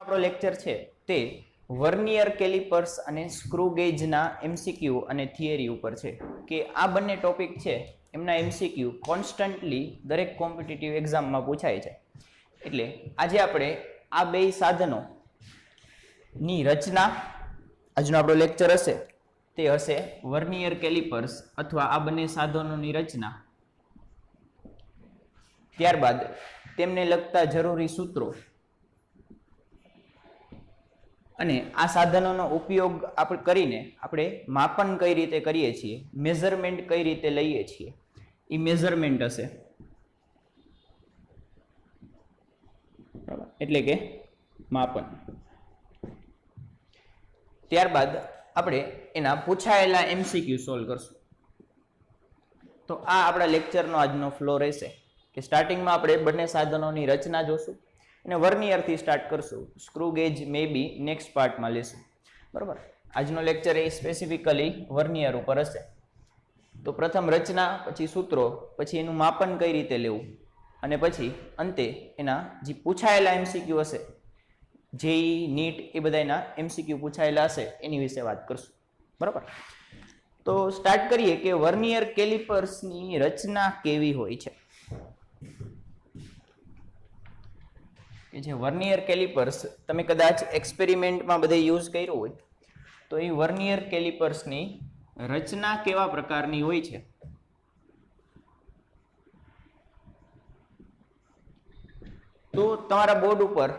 આપણો લેક્ચર છે તે વર્નિયર કેલિપર્સ અને સ્ક્રૂ ગેજના એમસીક્યુ અને થિયરી ઉપર છે કે આ બંને ટોપિક છે એમના એમસીક્યુ કોન્સ્ટન્ટલી દરેક કોમ્પિટિટિવ એક્ઝામમાં પૂછાય છે. એટલે આજે આપણે આ બે સાધનો ની રચના, આજનો આપણો લેક્ચર હશે તે હશે વર્નિયર કેલિપર્સ અથવા આ બંને સાધનોની રચના, ત્યારબાદ તેમને લગતા જરૂરી સૂત્રો અને આ સાધનોનો ઉપયોગ આપણે કરીને આપણે માપન કઈ રીતે કરીએ છીએ, મેઝરમેન્ટ કઈ રીતે લઈએ છીએ, એ મેઝરમેન્ટ હશે. એટલે કે માપન. ત્યારબાદ આપણે એના પૂછાયેલા એમસીક્યુ સોલ્વ કરશું. તો આ આપણા લેક્ચરનો આજનો ફ્લો રહેશે કે સ્ટાર્ટિંગમાં આપણે બંને સાધનોની રચના જોશું અને વર્નિયરથી સ્ટાર્ટ કરશું. સ્ક્રૂ ગેજ મે બી નેક્સ્ટ પાર્ટમાં લેશું. બરાબર, આજનો લેક્ચર એ સ્પેસિફિકલી વર્નિયર ઉપર હશે. તો પ્રથમ રચના, પછી સૂત્રો, પછી એનું માપન કઈ રીતે લેવું અને પછી અંતે એના જે પૂછાયેલા એમસીક્યુ હશે, જેઈ, નીટ, એ બધાના એમસીક્યુ પૂછાયેલા હશે એની વિશે વાત કરશું. બરાબર, તો સ્ટાર્ટ કરીએ કે વર્નિયર કેલિપર્સની રચના કેવી હોય છે. કે જે વર્નિયર કેલિપર્સ તમે કદાચ એક્સપેરિમેન્ટમાં બધે યુઝ કર્યું હોય તો એ વર્નિયર કેલિપર્સની રચના કેવા પ્રકારની હોય છે. તો તમારા બોર્ડ ઉપર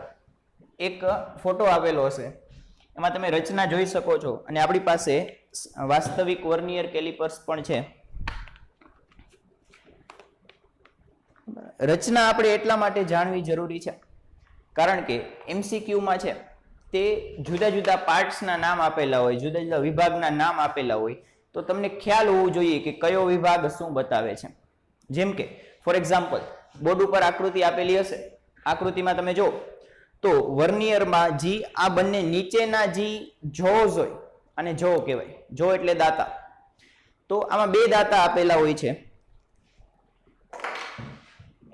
એક ફોટો આપેલો હશે, એમાં તમે રચના જોઈ શકો છો અને આપણી પાસે વાસ્તવિક વર્નિયર કેલિપર્સ પણ છે. રચના આપણે એટલા માટે જાણવી જરૂરી છે કારણ કે એમસીક્યુમાં છે તે જુદા જુદા પાર્ટ્સના નામ આપેલા હોય, જુદા જુદા વિભાગના નામ આપેલા હોય, તો તમને ખ્યાલ હોવું જોઈએ કે કયો વિભાગ શું બતાવે છે. જેમ કે ફોર એક્ઝામ્પલ બોર્ડ ઉપર આકૃતિ આપેલી હશે, આકૃતિમાં તમે જો તો વર્નિયરમાં જી આ બંને નીચેના જી જોઝ હોય અને જો કહેવાય, જો એટલે દાતા. તો આમાં બે દાતા આપેલા હોય છે.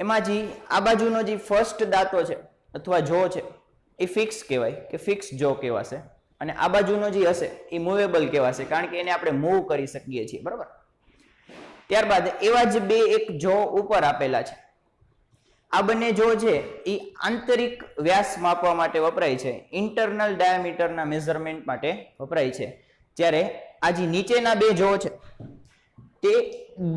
એમાં જી આ બાજુનો જે ફર્સ્ટ દાતો છે અથવા જો છે એ ફિક્સ કહેવાય કે ફિક્સ જો કહેવાશે, અને આ બાજુનો જે હશે એ મૂવેબલ કહેવાશે કારણ કે એને આપણે મૂવ કરી શકીએ છીએ. બરાબર, ત્યારબાદ એવા જ બે એક જો ઉપર આપેલા છે. આ બંને જો છે એ આંતરિક વ્યાસ માપવા માટે વપરાય છે, ઇન્ટરનલ ડાયામીટરના મેઝરમેન્ટ માટે વપરાય છે. જ્યારે આ જે નીચેના બે જો છે તે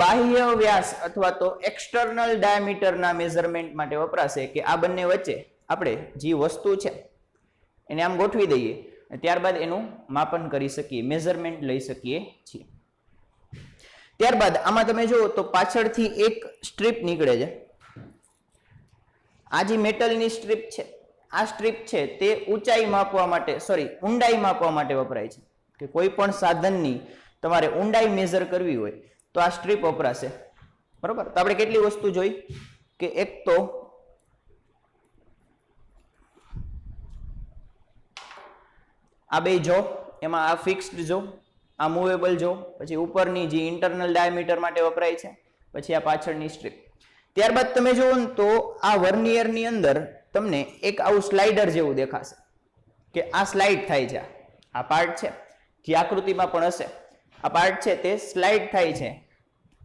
બાહ્ય વ્યાસ અથવા તો એક્સટર્નલ ડાયામીટરના મેઝરમેન્ટ માટે વપરાશે કે આ બંને વચ્ચે આપણે જે વસ્તુ છે એને આમ ગોઠવી દઈએ ત્યારબાદ એનું માપન કરી શકીએ, મેઝરમેન્ટ લઈ શકીએ છીએ. ત્યારબાદ આમાં તમે જુઓ તો પાછળથી એક સ્ટ્રીપ નીકળે છે. આ જે મેટલની સ્ટ્રીપ છે, આ સ્ટ્રીપ છે તે ઊંચાઈ માપવા માટે, ઊંડાઈ માપવા માટે વપરાય છે. કે કોઈ પણ સાધનની તમારે ઊંડાઈ મેઝર કરવી હોય તો આ સ્ટ્રીપ વપરાશે. બરોબર, તો આપણે કેટલી વસ્તુ જોઈ કે એક તો આ બે જો, એમાં આ ફિક્સ્ડ જો, આ મૂવેબલ જો, પછી ઉપરની જે ઇન્ટરનલ ડાયામીટર માટે વપરાય છે, પછી આ પાછળની સ્ટ્રીપ. ત્યારબાદ તમે જુઓ ને તો આ વર્નિયરની અંદર તમને એક આવું સ્લાઇડર જેવું દેખાશે કે આ સ્લાઇડ થાય છે. આ પાર્ટ છે જે આકૃતિમાં પણ હશે, આ પાર્ટ છે તે સ્લાઇડ થાય છે.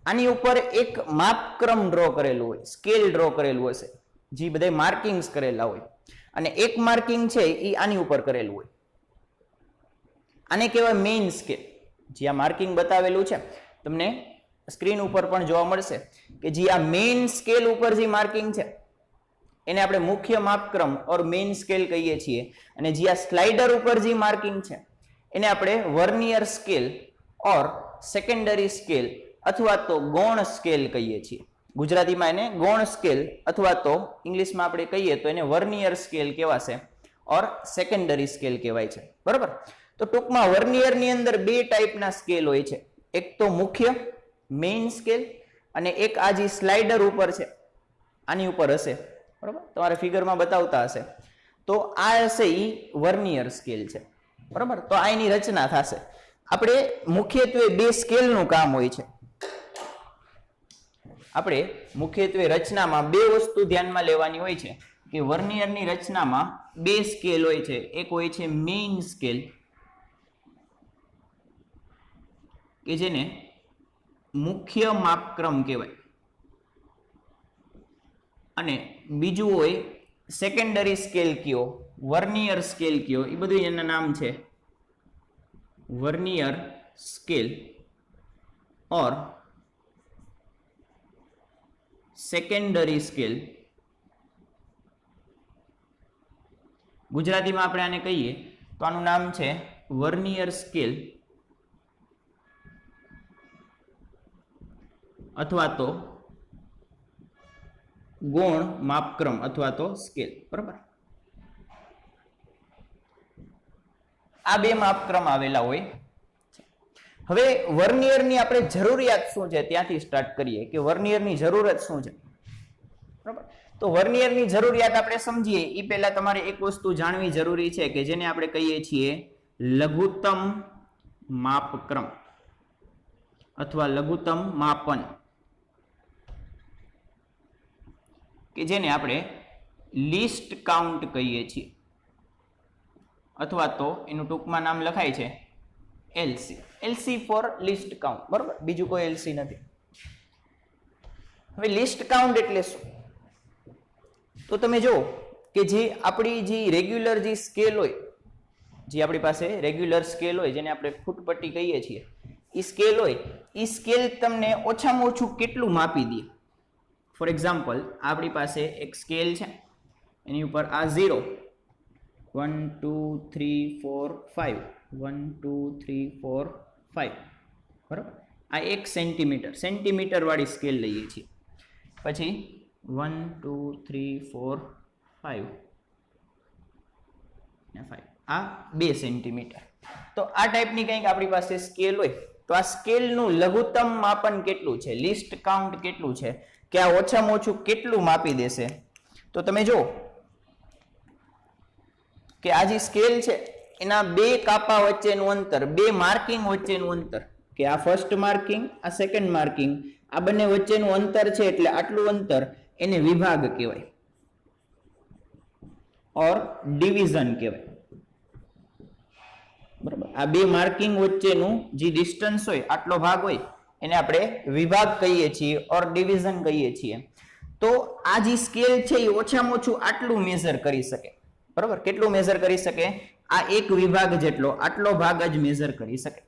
આની ઉપર એક માપક્રમ ડ્રો કરેલું હોય, સ્કેલ ડ્રો કરેલું હશે, જે બધા માર્કિંગ્સ કરેલા હોય, અને એક માર્કિંગ છે એ આની ઉપર કરેલું હોય. આને કહેવાય મેઇન સ્કેલ. જે આ માર્કિંગ બતાવેલું છે તમને સ્ક્રીન ઉપર પણ જોવા મળશે કે જે આ મેઇન સ્કેલ ઉપર જે માર્કિંગ છે એને આપણે મુખ્ય માપક્રમ ઓર મેઇન સ્કેલ કહીએ છીએ, અને જે આ સ્લાઇડર ઉપર જે માર્કિંગ છે એને આપણે વર્નિયર સ્કેલ ઓર સેકન્ડરી સ્કેલ અથવા તો ગૌણ સ્કેલ કહીએ છીએ. ગુજરાતીમાં એને ગૌણ સ્કેલ અથવા તો ઇંગ્લિશમાં આપણે કહીએ તો એને વર્નિયર સ્કેલ કહેવાશે ઓર સેકન્ડરી સ્કેલ કહેવાય છે. બરોબર, તો ટૂંકમાં વર્નિયરની અંદર બે ટાઈપના સ્કેલ હોય છે, એક તો મુખ્ય મેઇન સ્કેલ અને એક આ જે સ્લાઇડર ઉપર છે આની ઉપર હશે. બરોબર, તમારે ફિગરમાં બતાવતા હશે. તો આ હશે એ વર્નિયર સ્કેલ છે. બરોબર, તો આ એની રચના થશે. આપણે મુખ્યત્વે બે સ્કેલનું કામ હોય છે. આપણે મુખ્યત્વે રચનામાં બે વસ્તુ ધ્યાનમાં લેવાની હોય છે કે વર્નિયરની રચનામાં બે સ્કેલ હોય છે. એક હોય છે મેઇન સ્કેલ કે જેને મુખ્ય માપક્રમ કહેવાય, અને બીજું હોય સેકન્ડરી સ્કેલ કયો, વર્નિયર સ્કેલ કયો, એ બધું એના નામ છે વર્નિયર સ્કેલ ઓર સેકન્ડરી સ્કેલ. ગુજરાતીમાં આપણે આને કહીએ તો આનું નામ છે વર્નિયર સ્કેલ અથવા તો ગૌણ માપક્રમ અથવા તો સ્કેલ. બરાબર, આ બે માપક્રમ આવેલા હોય. હવે વર્નિયરની આપણે જરૂરિયાત શું છે ત્યાંથી સ્ટાર્ટ કરીએ કે વર્નિયરની જરૂરત શું છે. બરાબર, તો વર્નિયરની જરૂરિયાત આપણે સમજીએ એ પહેલા તમારે એક વસ્તુ જાણવી જરૂરી છે કે જેને આપણે કહીએ છીએ લઘુત્તમ માપક્રમ અથવા લઘુત્તમ માપન, કે જેને આપણે લીસ્ટ કાઉન્ટ કહીએ છીએ અથવા તો એનું ટૂંકમાં નામ લખાય છે LC. LC for least count. બરાબર, બીજું કોઈ એલસી નથી. હવે લીસ્ટ કાઉન્ટ એટલે શું? તો તમે જો કે જે આપણી જે રેગ્યુલર જે સ્કેલ હોય, જે આપણી પાસે રેગ્યુલર સ્કેલ હોય જેને આપણે ફૂટપટ્ટી કહીએ છીએ, એ સ્કેલ હોય, એ સ્કેલ તમને ઓછામાં ઓછું કેટલું માપી દે. ફોર એક્ઝામ્પલ, આપણી પાસે એક સ્કેલ છે, એની ઉપર આ 0 1 2 3 4 5 1 2 3 4 5, બરાબર, આ 1 સેન્ટીમીટર વાળી સ્કેલ લઈએ છીએ. પછી 1 2 3 4 5 ને 5, આ 2 સેન્ટીમીટર. તો આ ટાઈપની કંઈક આપણી પાસે સ્કેલ હોય તો આ સ્કેલનું લઘુત્તમ માપન કેટલું છે, લિસ્ટ કાઉન્ટ કેટલું છે, કે આ ઓછામાં ઓછું કેટલું માપી દેશે. તો તમે જો કે આ જે સ્કેલ છે એના બે કાપા વચ્ચેનું અંતર, બે માર્કિંગ વચ્ચેનું અંતર, કે આ ફર્સ્ટ માર્કિંગ, આ સેકન્ડ માર્કિંગ, આ બંને વચ્ચેનું અંતર છે એટલે આટલું અંતર એને વિભાગ કહેવાય ઓર ડિવિઝન કહેવાય. બરાબર, આ બે માર્કિંગ વચ્ચેનું જે ડિસ્ટન્સ હોય, આટલો ભાગ હોય, એને આપણે વિભાગ કહીએ છીએ ઓર ડિવિઝન કહીએ છીએ. તો આ જે સ્કેલ છે એ ઓછામાં ઓછું આટલું મેઝર કરી શકે. બરાબર, કેટલું મેઝર કરી શકે? આ એક વિભાગ જેટલો, આટલો ભાગ જ મેઝર કરી શકે.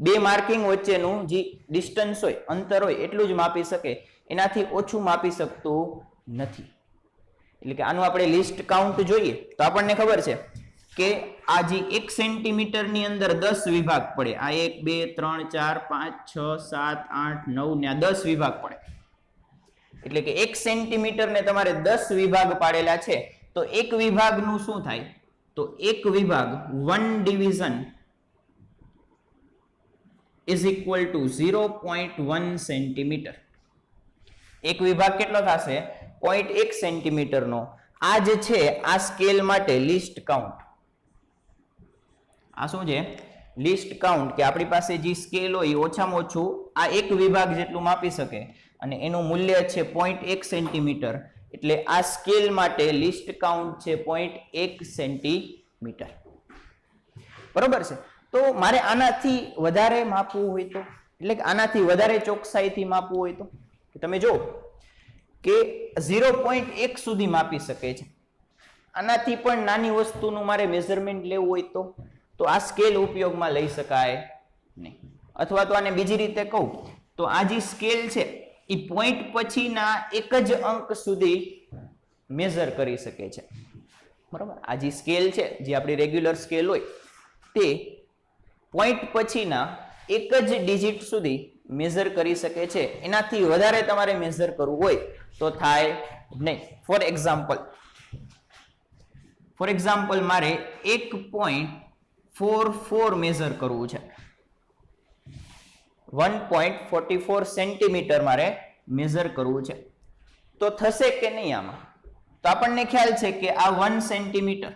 બે માર્કિંગ વચ્ચેનું જે ડિસ્ટન્સ હોય, અંતર હોય, એટલું જ માપી શકે, એનાથી ઓછું માપી શકતું નથી. એટલે કે આનું આપણે લિસ્ટ કાઉન્ટ જોઈએ તો આપણને ખબર છે કે આ જે 1 સેન્ટીમીટરની અંદર 10 વિભાગ પડે. આ 1 2 3 4 5 6 7 8 9 ને આ 10 વિભાગ પડે. એટલે કે 1 સેન્ટીમીટરને તમારે 10 વિભાગ પાડેલા છે. તો એક વિભાગનું શું થાય? તો એક વિભાગ, 1 division is equal two 0.1 centimetre. એક વિભાગ કેટલો થશે? 0.1 સેન્ટીમીટરનો. આ જે છે આ સ્કેલ માટે લિસ્ટ કાઉન્ટ. આ શું છે? લિસ્ટ કાઉન્ટ, કે આપણી પાસે જે સ્કેલ હોય એ ઓછામાં ઓછું આ એક વિભાગ જેટલું માપી શકે અને એનું મૂલ્ય છે 0.1 સેન્ટીમીટર. એટલે આ સ્કેલ માટે લિસ્ટ કાઉન્ટ છે 0.1 સેન્ટીમીટર. બરોબર છે. તો મારે આનાથી વધારે માપવું હોય તો, એટલે કે આનાથી વધારે ચોકસાઈથી માપવું હોય તો, તમે જો કે 0.1 સુધી માપી શકે છે. આનાથી પણ નાની વસ્તુનું મારે મેઝરમેન્ટ લેવું હોય તો આ સ્કેલ ઉપયોગમાં લઈ શકાય નહીં. અથવા તો આને બીજી રીતે કહું તો આ જે સ્કેલ છે એ પોઈન્ટ પછીના એક જ અંક સુધી મેઝર કરી શકે છે. બરાબર, આ જે સ્કેલ છે, જે આપણી રેગ્યુલર સ્કેલ હોય, તે પોઈન્ટ પછીના એક જ ડિજિટ સુધી મેઝર કરી શકે છે. એનાથી વધારે તમારે મેઝર કરવું હોય તો થાય નહીં. ફોર એક્ઝામ્પલ મારે 1.44 મેઝર કરવું છે. 1.44 સેન્ટીમીટર મારે મેઝર કરવું છે, તો થશે કે નહીં આમાં? તો આપણને ખ્યાલ છે કે આ 1 સેન્ટીમીટર,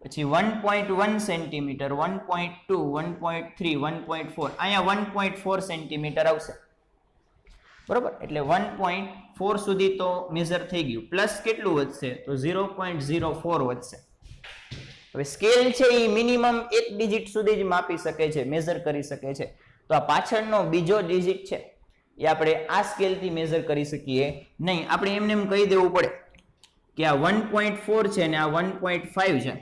પછી 1.1 સેન્ટીમીટર, 1.2, 1.3, 1.4, અહીંયા 1.4 સેન્ટીમીટર આવશે. બરોબર, એટલે 1.4 સુધી તો મેઝર થઈ ગયું, પ્લસ કેટલું વધશે તો 0.04 વધશે. હવે સ્કેલ છે એ મિનિમમ 1 ડિજિટ સુધી જ માપી શકે છે, મેઝર કરી શકે છે. તો આ પાછળનો બીજો ડિજિટ છે એ આપણે આ સ્કેલથી મેઝર કરી શકીએ નહીં. આપણે એમને એમ કહી દેવું પડે કે આ 1.4 છે ને આ 1.5 છે,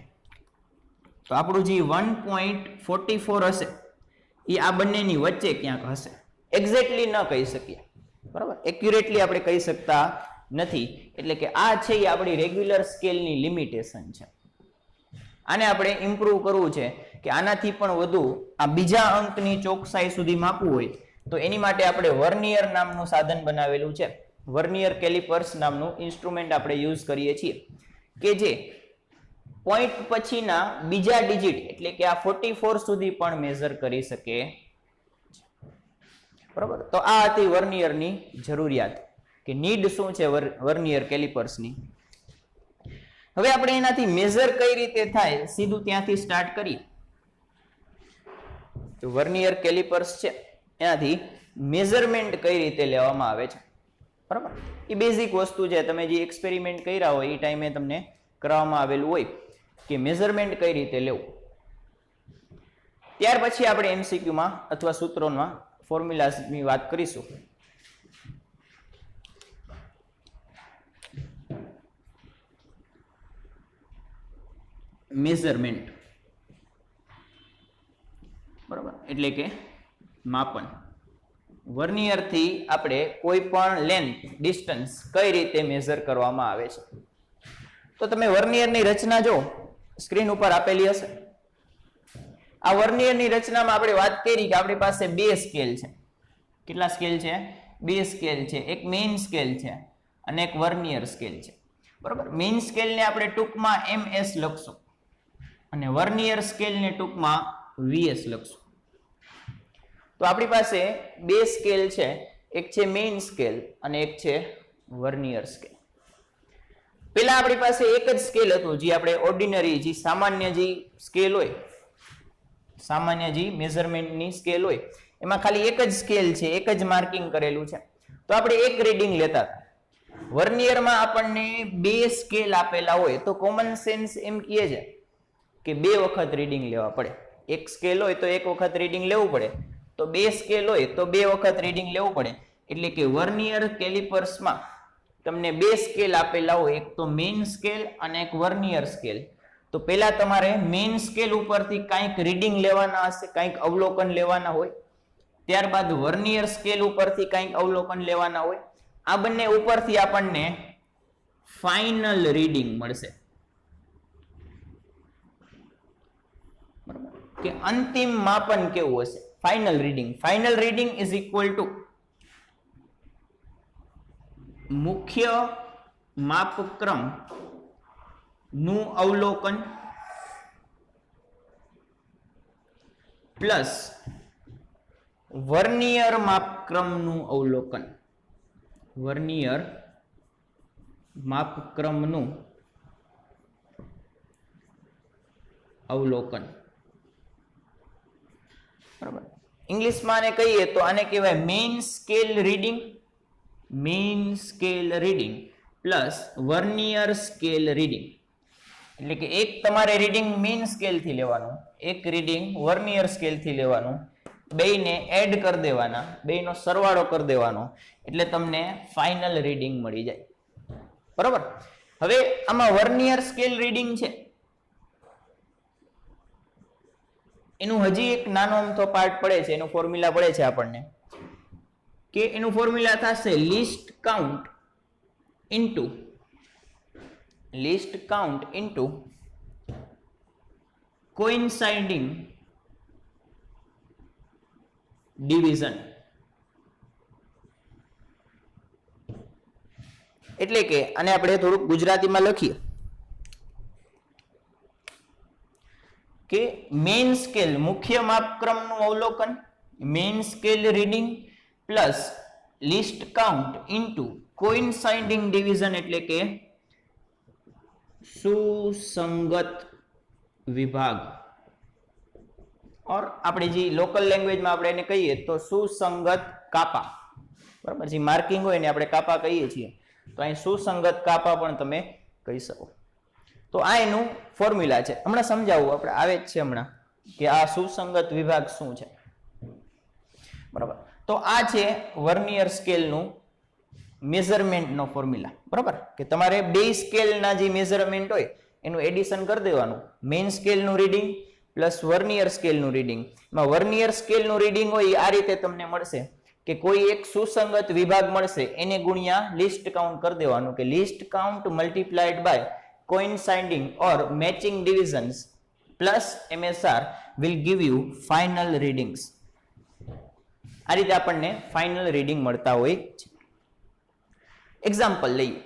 તો આપણું જે 1.44 હશે એ આ બંનેની વચ્ચે ક્યાંક હશે. એક્ઝેક્ટલી ન કહી શકીએ, બરાબર, એક્યુરેટલી આપણે કહી શકતા નથી. એટલે કે આ છે એ આપણી રેગ્યુલર સ્કેલની લિમિટેશન છે. આને આપણે ઇમ્પ્રૂવ કરવું છે કે આનાથી પણ વધુ આ બીજા અંકની ચોકસાઈ સુધી માપવું હોય તો એની માટે આપણે વર્નિયર નામનું સાધન બનાવેલું છે. વર્નિયર કેલિપર્સ નામનું ઇન્સ્ટ્રુમેન્ટ આપણે યુઝ કરીએ છીએ કે જે પોઈન્ટ પછીના બીજા ડિજિટ એટલે કે આ 44 સુધી પણ મેઝર કરી શકે. બરાબર, તો આ હતી વર્નિયરની જરૂરિયાત કે નીડ શું છે વર્નિયર કેલિપર્સની. હવે આપણે એનાથી મેઝર કઈ રીતે થાય સીધું ત્યાંથી સ્ટાર્ટ કરીએ. તો વર્નિયર કેલિપર્સ છે એનાથી મેઝરમેન્ટ કઈ રીતે લેવામાં આવે છે, બરાબર, એ બેઝિક વસ્તુ છે. તમે જે એક્સપેરિમેન્ટ કર્યા હોય એ ટાઈમે તમને કરાવવામાં આવેલું હોય કે મેઝરમેન્ટ કઈ રીતે લેવું. ત્યાર પછી આપણે એમસીક્યુમાં અથવા સૂત્રોમાં ફોર્મ્યુલાની વાત કરીશું. મેઝરમેન્ટ, બરાબર, એટલે કે માપન. વર્નિયરથી આપણે કોઈ પણ લેન્થ ડિસ્ટન્સ કઈ રીતે મેઝર કરવામાં આવે છે. તો તમે વર્નિયરની રચના જો સ્ક્રીન ઉપર આપેલી હશે. આ વર્નિયરની રચનામાં આપણે વાત કરી કે આપણી પાસે બે સ્કેલ છે. કેટલા સ્કેલ છે? બે સ્કેલ છે. એક મેઇન સ્કેલ છે અને એક વર્નિયર સ્કેલ છે, બરાબર. મેઇન સ્કેલને આપણે ટૂંકમાં MS લખશું અને વર્નિયર સ્કેલને ટૂંકમાં VS લખશું. તો આપણી પાસે બે સ્કેલ છે, એક છે મેઇન સ્કેલ અને એક છે વર્નિયર સ્કેલ. પેલા આપણી પાસે એક જ સ્કેલ હતું, જે આપણે ઓર્ડિનરી જે સામાન્ય જે સ્કેલ હોય, સામાન્ય જે મેઝરમેન્ટની સ્કેલ હોય એમાં ખાલી એક જ સ્કેલ છે, એક જ માર્કિંગ કરેલું છે. તો આપણે એક રીડિંગ લેતા હતા. વર્નિયરમાં આપણને બે સ્કેલ આપેલા હોય તો કોમન સેન્સ એમ કહે છે કે બે વખત રીડિંગ લેવા પડે. એક સ્કેલ હોય તો એક વખત રીડિંગ લેવું પડે, તો બે સ્કેલ હોય તો બે વખત રીડિંગ લેવું પડે. એટલે કે વર્નિયર કેલિપર્સમાં તમને બે સ્કેલ આપેલા હોય, એક તો મેઇન સ્કેલ અને એક વર્નિયર સ્કેલ. તો પહેલા તમારે મેઇન સ્કેલ ઉપરથી કંઈક રીડિંગ લેવાના હશે, કંઈક અવલોકન લેવાના હોય. ત્યારબાદ વર્નિયર સ્કેલ ઉપરથી કંઈક અવલોકન લેવાના હોય. આ બંને ઉપરથી આપણને ફાઇનલ રીડિંગ મળશે, બરાબર, કે અંતિમ માપન કેવું હશે, final reading. Final reading is equal two મુખ્ય માપક્રમ નું અવલોકન પ્લસ વર્નિયર માપક્રમનું અવલોકન. વર્નિયર માપક્રમનું અવલોકન, બરાબર. ઇંગ્લિશમાં આને કહીએ તો આને કહેવાય main scale reading. Main scale reading plus vernier scale reading. એટલે કે એક તમારે રીડિંગ મેઇન સ્કેલથી લેવાનું, એક રીડિંગ વર્નિયર સ્કેલથી લેવાનું, બેયને એડ કરી દેવાના, બેયનો સરવાળો કરી દેવાનો, એટલે તમને ફાઇનલ રીડિંગ મળી જાય, બરાબર. હવે આમાં વર્નિયર સ્કેલ રીડિંગ છે એનું હજી એક નાનો અમથો પાર્ટ પડે છે, એનું ફોર્મ્યુલા પડે છે આપણને, કે એનું ફોર્મ્યુલા થશે list count into coinciding division. એટલે કે આને આપણે થોડુંક ગુજરાતીમાં લખીએ કે મેઇન સ્કેલ મુખ્ય માપક્રમનું અવલોકન, main scale reading plus least count into coinciding division, એટલે કે સુસંગત વિભાગ, ઓર આપણે જે લોકલ લેંગ્વેજમાં આપણે એને કહીએ તો સુસંગત કાપા, બરાબર, જે માર્કિંગ હોય ને આપણે કાપા કહીએ છીએ, તો અહીં સુસંગત કાપા પણ તમે કહી શકો. તો આ એનું ફોર્મ્યુલા છે. હમણાં સમજાવું આપણે, આવે જ છે હમણાં કે આ સુસંગત વિભાગ શું છે. બરાબર, તો આ છે વર્નિયર સ્કેલનું મેઝરમેન્ટનો ફોર્મ્યુલા. બરાબર, કે તમારે બે સ્કેલના જે મેઝરમેન્ટ હોય એનું એડિશન કરી દેવાનું. મેઇન સ્કેલનું રીડિંગ પ્લસ વર્નિયર સ્કેલનું રીડિંગ. એમાં વર્નિયર સ્કેલનું રીડિંગ હોય એ આ રીતે તમને મળશે કે કોઈ એક સુસંગત વિભાગ મળશે એને ગુણ્યા લિસ્ટ કાઉન્ટ કરી દેવાનું, કે least count multiplied by coinciding or matching divisions plus MSR will give you final readings. આ રીતે આપણને ફાઇનલ રીડિંગ મળતા હોય છે. એક્ઝામ્પલ લઈએ.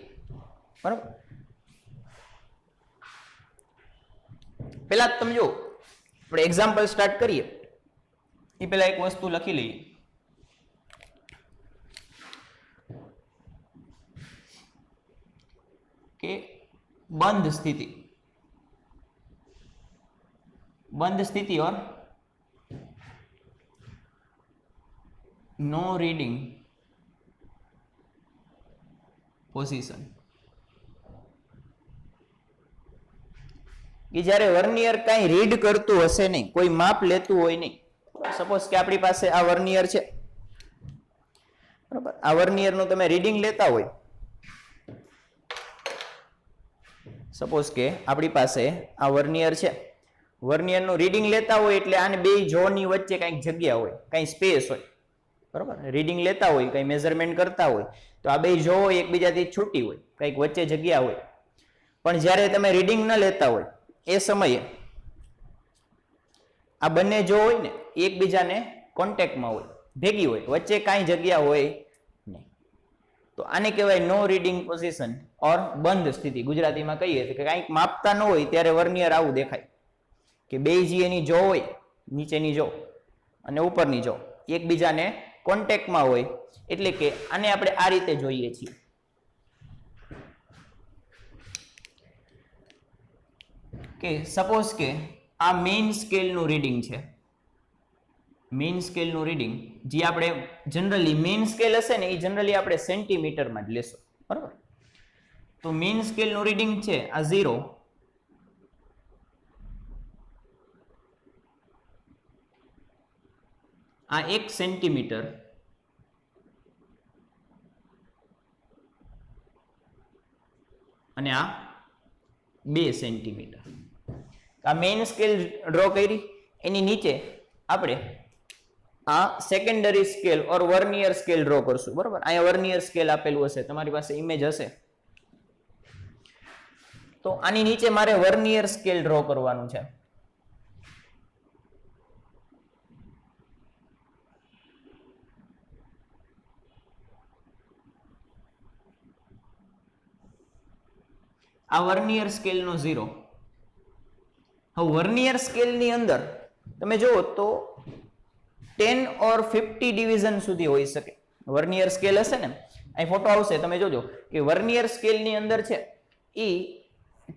બરાબર, પેલા તમે જો આપણે એક્ઝામ્પલ સ્ટાર્ટ કરીએ એ પેલા એક વસ્તુ લખી લઈએ કે बंद स्थिति और नो रीडिंग पोजीशन. कि જ્યારે વર્નિયર કઈ રીડ કરતું હશે નહીં, કોઈ માપ લેતું હોય નહીં. સપોઝ કે આપણી પાસે આ વર્નિયર છે, બરાબર, આ વર્નિયર નું તમે રીડિંગ લેતા હોય, સપોઝ કે આપણી પાસે આ વર્નિયર છે, વર્નિયરનું રીડિંગ લેતા હોય એટલે આને બે જોની વચ્ચે કંઈક જગ્યા હોય, કંઈ સ્પેસ હોય. બરાબર, રીડિંગ લેતા હોય, કંઈ મેઝરમેન્ટ કરતા હોય તો આ બે જો એકબીજાથી છૂટી હોય, કંઈક વચ્ચે જગ્યા હોય. પણ જ્યારે તમે રીડિંગ ન લેતા હોય એ સમયે આ બંને જો હોય ને એકબીજાને કોન્ટેક્ટમાં હોય, ભેગી હોય, વચ્ચે કાંઈ જગ્યા હોય નહીં. તો આને કહેવાય નો રીડિંગ પોઝિશન ઓર બંધ સ્થિતિ. ગુજરાતીમાં કહીએ કે કંઈક માપતા ન હોય ત્યારે વર્નિયર આવું દેખાય કે બે જી એની જો હોય, નીચેની જો અને ઉપરની જો એકબીજાને કોન્ટેક્ટમાં હોય, એટલે કે આને આપણે આ રીતે જોઈએ છીએ કે સપોઝ કે આ મેઇન સ્કેલનું રીડિંગ છે. મેઇન સ્કેલનું રીડિંગ જે આપણે જનરલી મેઇન સ્કેલ હશે ને એ જનરલી આપણે સેન્ટીમીટરમાં જ લેશું. બરાબર, તો મેઇન સ્કેલનું રીડિંગ છે આ 0, આ 1 સેન્ટીમીટર અને આ 2 સેન્ટીમીટર. આ મેઇન સ્કેલ ડ્રો કરી, એની નીચે આપણે આ સેકન્ડરી સ્કેલ ઓર વર્નિયર સ્કેલ ડ્રો કરશું. બરાબર, અહીંયા વર્નિયર સ્કેલ આપેલું હશે, તમારી પાસે ઇમેજ હશે. તો આની નીચે મારે વર્નિયર સ્કેલ ડ્રો કરવાનું છે. આ વર્નિયર સ્કેલનો 0. હવે વર્નિયર સ્કેલની અંદર તમે જુઓ તો 10 ઓર 50 ડિવિઝન સુધી હોઈ શકે. વર્નિયર સ્કેલ હશે ને, અહીં ફોટો આવશે, તમે જોજો કે વર્નિયર સ્કેલની અંદર છે એ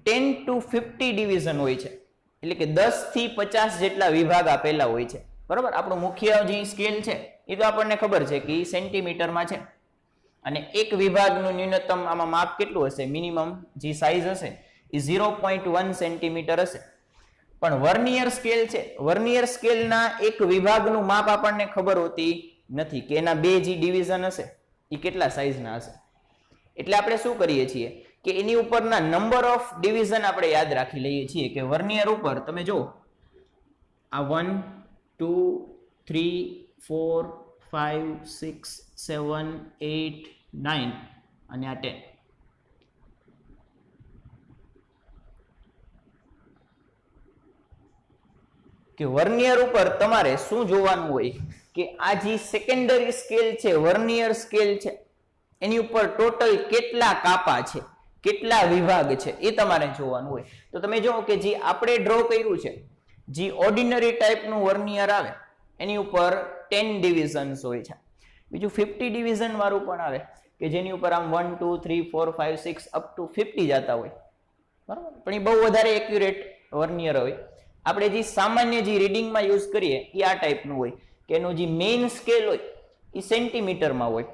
10 to 50 ડિવિઝન હોય છે, એટલે કે 10 થી 50 જેટલા વિભાગ આપેલા હોય છે. બરાબર, આપણું મુખ્ય જે સ્કેલ છે એ તો આપણને ખબર છે કે એ સેન્ટીમીટરમાં છે, અને એક વિભાગનું ન્યૂનતમ આમાં માપ કેટલું હશે, મિનિમમ જે સાઇઝ હશે એ 0.1 સેન્ટીમીટર હશે. પણ વર્નિયર સ્કેલ છે, વર્નિયર સ્કેલના એક વિભાગનું માપ આપણને ખબર હોતી નથી કે એના બે જે ડિવિઝન હશે એ કેટલા સાઇઝના હશે. એટલે આપણે શું કરીએ છીએ કે એની ઉપરના નંબર ઓફ ડિવિઝન આપણે યાદ રાખી લઈએ છીએ કે વર્નિયર ઉપર તમે જો આ 1 2 3 4 5 6 7 8 9 અને આ 10. કે વર્નિયર ઉપર તમારે શું જોવાનું હોય કે આ જે સેકન્ડરી સ્કેલ છે, વર્નિયર સ્કેલ છે, એની ઉપર ટોટલ કેટલા કાપા છે, કેટલા વિભાગ છે એ તમારે જોવાનું હોય. તો તમે જુઓ કે જે આપણે ડ્રો કર્યું છે, જે ઓર્ડિનરી ટાઈપનું વર્નિયર આવે એની ઉપર 10 ડિવિઝન્સ હોય છે. બીજું 50 ડિવિઝન વાળું પણ આવે કે જેની ઉપર આમ 1 2 3 4 5 6 અપ ટુ 50 જતા હોય. બરાબર, પણ એ બહુ વધારે એક્યુરેટ વર્નિયર હોય. આપણે જે સામાન્ય જે રીડિંગમાં યુઝ કરીએ એ આ ટાઈપનું હોય કે એનું જે મેઇન સ્કેલ હોય એ સેન્ટીમીટરમાં હોય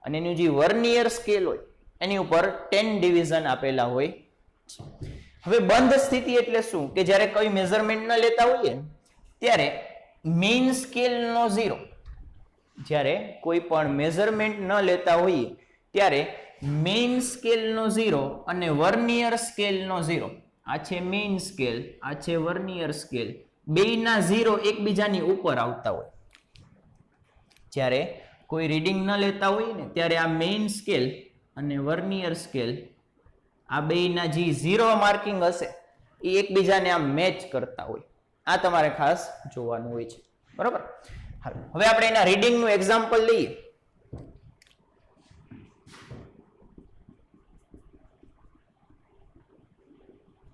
અને એનું જે વર્નિયર સ્કેલ હોય એની ઉપર 10 ડિવિઝન આપેલા હોય છે. હવે બંધ સ્થિતિ એટલે શું? કે જ્યારે કોઈ મેઝરમેન્ટ ન લેતા હોઈએ ત્યારે મેઇન સ્કેલનો 0, જ્યારે કોઈ પણ મેઝરમેન્ટ ન લેતા હોઈએ ત્યારે મેઇન સ્કેલનો 0 અને વર્નિયર સ્કેલનો 0, આ છે મેઇન સ્કેલ, આ છે વર્નિયર સ્કેલ, બેયના 0 એકબીજાની ઉપર આવતા હોય. જ્યારે કોઈ રીડિંગ ન લેતા હોય ને ત્યારે આ મેઇન સ્કેલ અને વર્નિયર સ્કેલ આ બેયના જે 0 માર્કિંગ હશે એ એકબીજાને આમ મેચ કરતા હોય. આ તમારે ખાસ જોવાનું હોય છે. બરોબર. હવે આપણે એના રીડિંગનું એક્ઝામ્પલ લઈએ.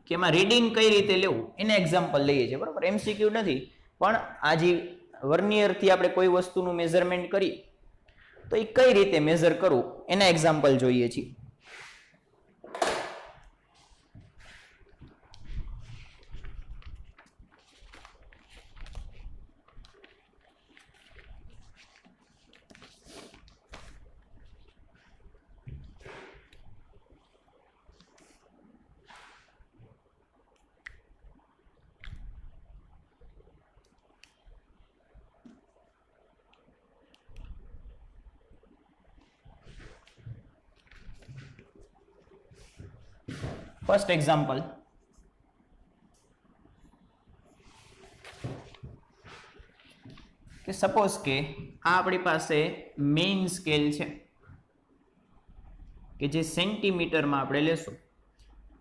કે એમાં રીડિંગ કઈ રીતે લેવું એને એક્ઝામ્પલ લઈએ છીએ. બરોબર. એમસીક્યુ નથી, પણ આ જે વર્નિયર થી આપણે કોઈ વસ્તુનું મેઝરમેન્ટ કરીએ તો એ કઈ રીતે મેઝર કરવું એના એક્ઝામ્પલ જોઈએ છીએ. ફર્સ્ટ એક્ઝામ્પલ, કે સપોઝ કે આ આપણી પાસે મેઇન સ્કેલ છે કે જે સેન્ટીમીટરમાં આપણે લેશું.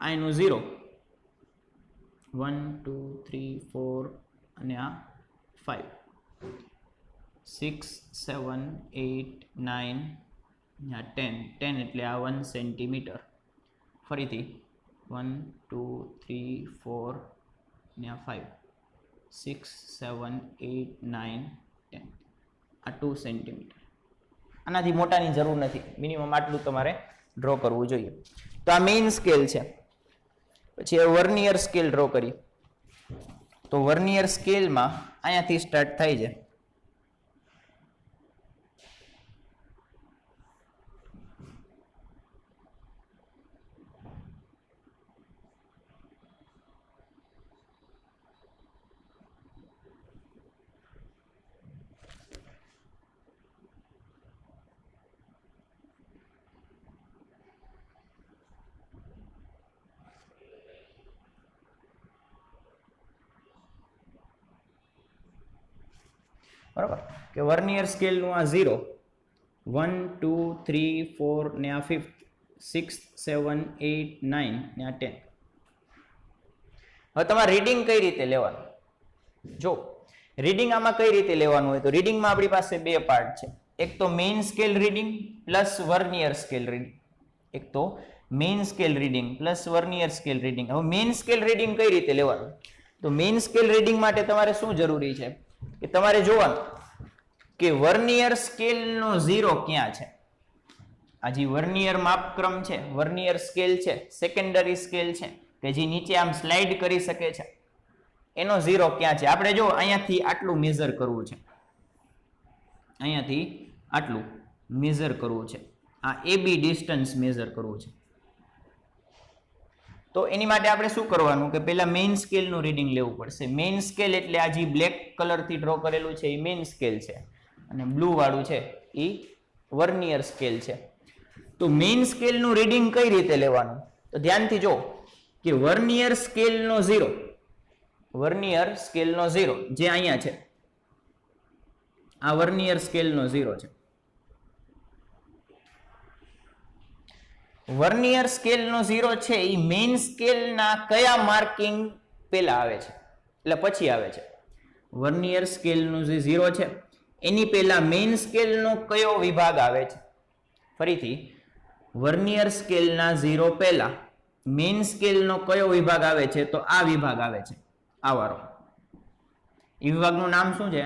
આ એનું 0, 1 2 3 4 અને આ 5 6 7 8 9 10 એટલે આ 1 સેન્ટીમીટર. ફરીથી 1 2 3 4 ને આ 5 6 7 8 9 10 આ 2 સેન્ટીમીટર. આનાથી મોટાની જરૂર નથી, મિનિમમ આટલું તમારે ડ્રો કરવું જોઈએ. તો આ મેઇન સ્કેલ છે. પછી વર્નિયર સ્કેલ ડ્રો કરી તો વર્નિયર સ્કેલમાં અહીંયાથી સ્ટાર્ટ થાય છે. બરાબર. કે વર્નિયર સ્કેલનું આ 0, 1 2 3 4 ને આ 5th 6 7 8 9 ને આ 10. હવે તમારે રીડિંગ કઈ રીતે લેવાનું? જો રીડિંગ આમાં કઈ રીતે લેવાનું હોય તો રીડિંગમાં આપણી પાસે બે પાર્ટ છે. એક તો main scale reading plus vernier scale reading. એક તો main scale reading plus vernier scale reading. હવે મેઇન સ્કેલ રીડિંગ કઈ રીતે લેવાનું? તો મેઇન સ્કેલ રીડિંગ માટે તમારે શું જરૂરી છે કે તમારે જોવાનું કે વર્નિયર સ્કેલનો 0 ક્યાં છે. આ જે વર્નિયર માપક્રમ છે, વર્નિયર સ્કેલ છે, સેકન્ડરી સ્કેલ છે કે જે નીચે આમ સ્લાઇડ કરી શકે છે, એનો 0 ક્યાં છે? આપણે જો અહીંયાથી આટલું મેઝર કરવું છે, અહીંયાથી આટલું મેઝર કરવું છે, આ AB ડિસ્ટન્સ મેઝર કરવું છે. તો એની માટે આપણે શું કરવાનું કે પહેલા મેઇન સ્કેલનું રીડિંગ લેવું પડશે. મેઇન સ્કેલ એટલે આ જે બ્લેક કલરથી ડ્રો કરેલું છે એ મેઇન સ્કેલ છે અને બ્લુ વાળું છે એ વર્નિયર સ્કેલ છે. તો મેઇન સ્કેલનું રીડિંગ કઈ રીતે લેવાનું? તો ધ્યાનથી જો કે વર્નિયર સ્કેલનો 0, વર્નિયર સ્કેલનો 0 જે અહીંયા છે, આ વર્નિયર સ્કેલનો 0 છે. વર્નિયર સ્કેલનો 0 છે એ મેઇન સ્કેલના કયા માર્કિંગ પહેલા આવે છે એટલે પછી આવે છે? વર્નિયર સ્કેલનું જે 0 છે એની પહેલા મેઇન સ્કેલનો કયો વિભાગ આવે છે? ફરીથી વર્નિયર સ્કેલના 0 પહેલા મેઇન સ્કેલનો કયો વિભાગ આવે છે? તો આ વિભાગ આવે છે, આ વાળો. એ વિભાગનું નામ શું છે?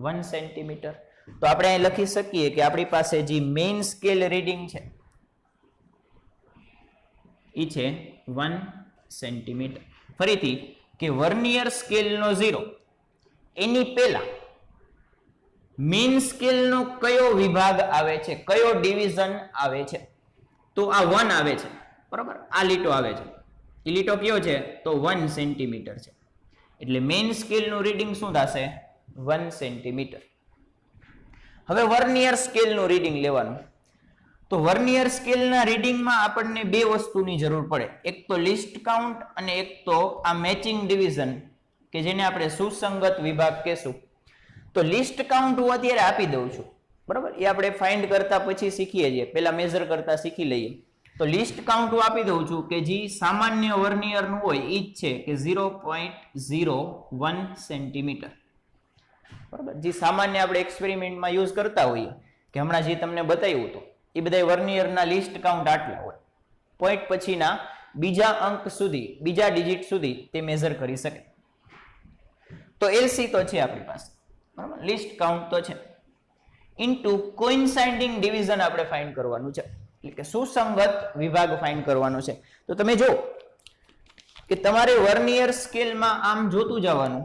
1 સેન્ટીમીટર. તો આપણે અહીં લખી શકીએ કે આપણી પાસે જે મેઇન સ્કેલ રીડિંગ છે એ છે 1 સેન્ટીમીટર. ફરીથી કે વર્નિયર સ્કેલનો 0 એની પહેલા મેઇન સ્કેલનો કયો વિભાગ આવે છે, કયો ડિવિઝન આવે છે? તો આ 1 આવે છે, બરાબર. આ લીટો આવે છે, એ લીટો કયો છે? તો 1 સેન્ટીમીટર છે. એટલે મેઇન સ્કેલનું રીડિંગ શું થશે? 1 સેન્ટીમીટર. હવે વર્નિયર સ્કેલનું રીડિંગ લેવાનું. તો વર્નિયર સ્કેલના રીડિંગમાં આપણને બે વસ્તુની જરૂર પડે, એક તો લિસ્ટ કાઉન્ટ અને એક તો આ મેચિંગ ડિવિઝન, કે જેને આપણે સુસંગત વિભાગ કહેશું. તો લિસ્ટ કાઉન્ટ હું અત્યારે આપી દઉં છું, બરાબર. એ આપણે ફાઇન્ડ કરતા પછી શીખીએ છીએ, પહેલા મેઝર કરતા શીખી લઈએ. તો લિસ્ટ કાઉન્ટ હું આપી દઉં છું કે જે સામાન્ય વર્નિયરનું હોય એ જ છે કે 0.01 સેન્ટીમીટર, બરાબર. જે સામાન્ય આપણે એક્સપેરિમેન્ટમાં યુઝ કરતા હોઈએ, કે હમણાં જે તમને બતાવ્યું હતું, એ બધા વર્નિયરના લિસ્ટ કાઉન્ટ આટલા હોય. પોઈન્ટ પછીના બીજા અંક સુધી, બીજા ડિજિટ સુધી તે મેઝર કરી શકે. તો એલસી તો છે આપણી પાસે, બરાબર. લિસ્ટ કાઉન્ટ તો છે. ઇન્ટુ કોઇન્સાઇડિંગ ડિવિઝન આપણે ફાઇન્ડ કરવાનું છે, એટલે કે સુસંગત વિભાગ ફાઇન્ડ કરવાનો છે. તો તમે જો કે તમારે વર્નિયર સ્કેલમાં આમ જોતું જવાનું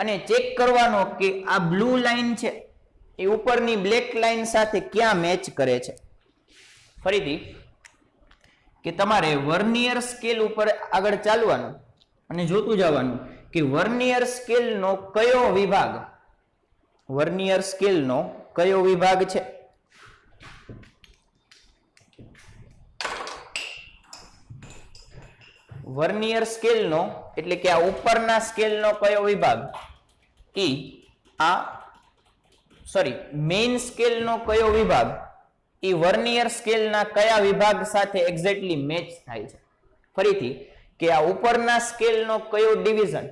અને ચેક કરવાનો કે આ બ્લુ લાઈન છે એ ઉપરની બ્લેક લાઈન સાથે ક્યાં મેચ કરે છે. ફરીથી કે તમારે વર્નિયર સ્કેલ ઉપર આગળ ચાલવાનું અને જોતું જવાનું કે વર્નિયર સ્કેલનો કયો વિભાગ, વર્નિયર સ્કેલનો કયો વિભાગ છે. વર્નિયર સ્કેલનો એટલે કે આ ઉપરના સ્કેલનો કયો વિભાગ, મેઇન સ્કેલનો કયો વિભાગ એ વર્નિયર સ્કેલના કયા વિભાગ સાથે એક્ઝેક્ટલી મેચ થાય છે. ફરીથી કે આ ઉપરના સ્કેલનો કયો ડિવિઝન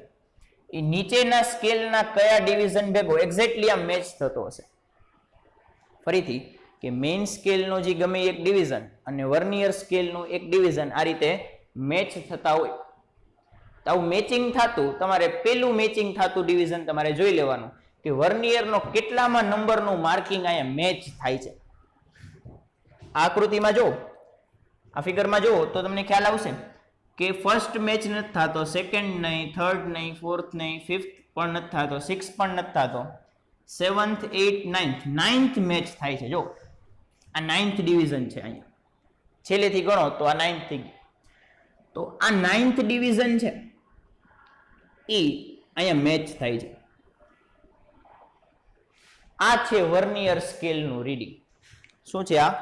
એ નીચેના સ્કેલના કયા ડિવિઝન ભેગો એક્ઝેક્ટલી આ મેચ થતો હશે. ફરીથી કે મેઇન સ્કેલનો જે ગમે એક ડિવિઝન અને વર્નિયર સ્કેલનું એક ડિવિઝન આ રીતે મેચ થતા હોય, તો આવું મેચિંગ થતું તમારે પેલું મેચિંગ થતું ડિવિઝન તમારે જોઈ લેવાનું કે વર્નિયરનો કેટલામાં નંબરનું માર્કિંગ અહીંયા મેચ થાય છે. આકૃતિમાં જો, આ ફિગરમાં જો તો તમને ખ્યાલ આવશે કે ફર્સ્ટ મેચ નથી થતો, સેકન્ડ નહીં, થર્ડ નહીં, ફોર્થ નહીં, ફિફ્થ પણ નથી થતો, સિક્સ પણ નથી થતો, સેવન્થ, એઇથ, નાઇન્થ મેચ થાય છે. જો આ નાઇન્થ ડિવિઝન છે, અહીંયા છેલ્લેથી ગણો તો આ નાઇન્થ થઈ ગયું. તો આ નાઇન્થ ડિવિઝન છે એ અહીંયા મેચ થાય છે. આ છે વર્નિયર સ્કેલનું રીડિંગ. શું છે આ?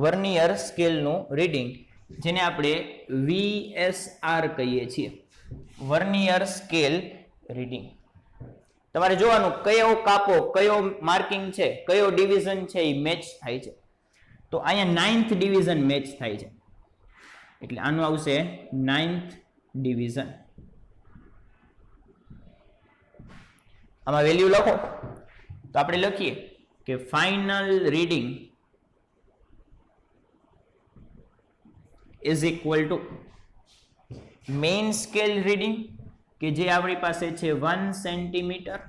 વર્નિયર સ્કેલનું રીડિંગ, જેને આપણે VSR કહીએ છીએ, વર્નિયર સ્કેલ રીડિંગ. તમારે જોવાનું કયો કાપો, કયો માર્કિંગ છે, કયો ડિવિઝન છે એ મેચ થાય છે. તો અહીંયા નાઇન્થ ડિવિઝન મેચ થાય છે, એટલે આનું આવશે નાઇન્થ ડિવિઝન. આમાં વેલ્યુ લખો તો આપણે લખીએ કે final reading is equal to main scale reading કે જે આપણી પાસે છે 1 centimetre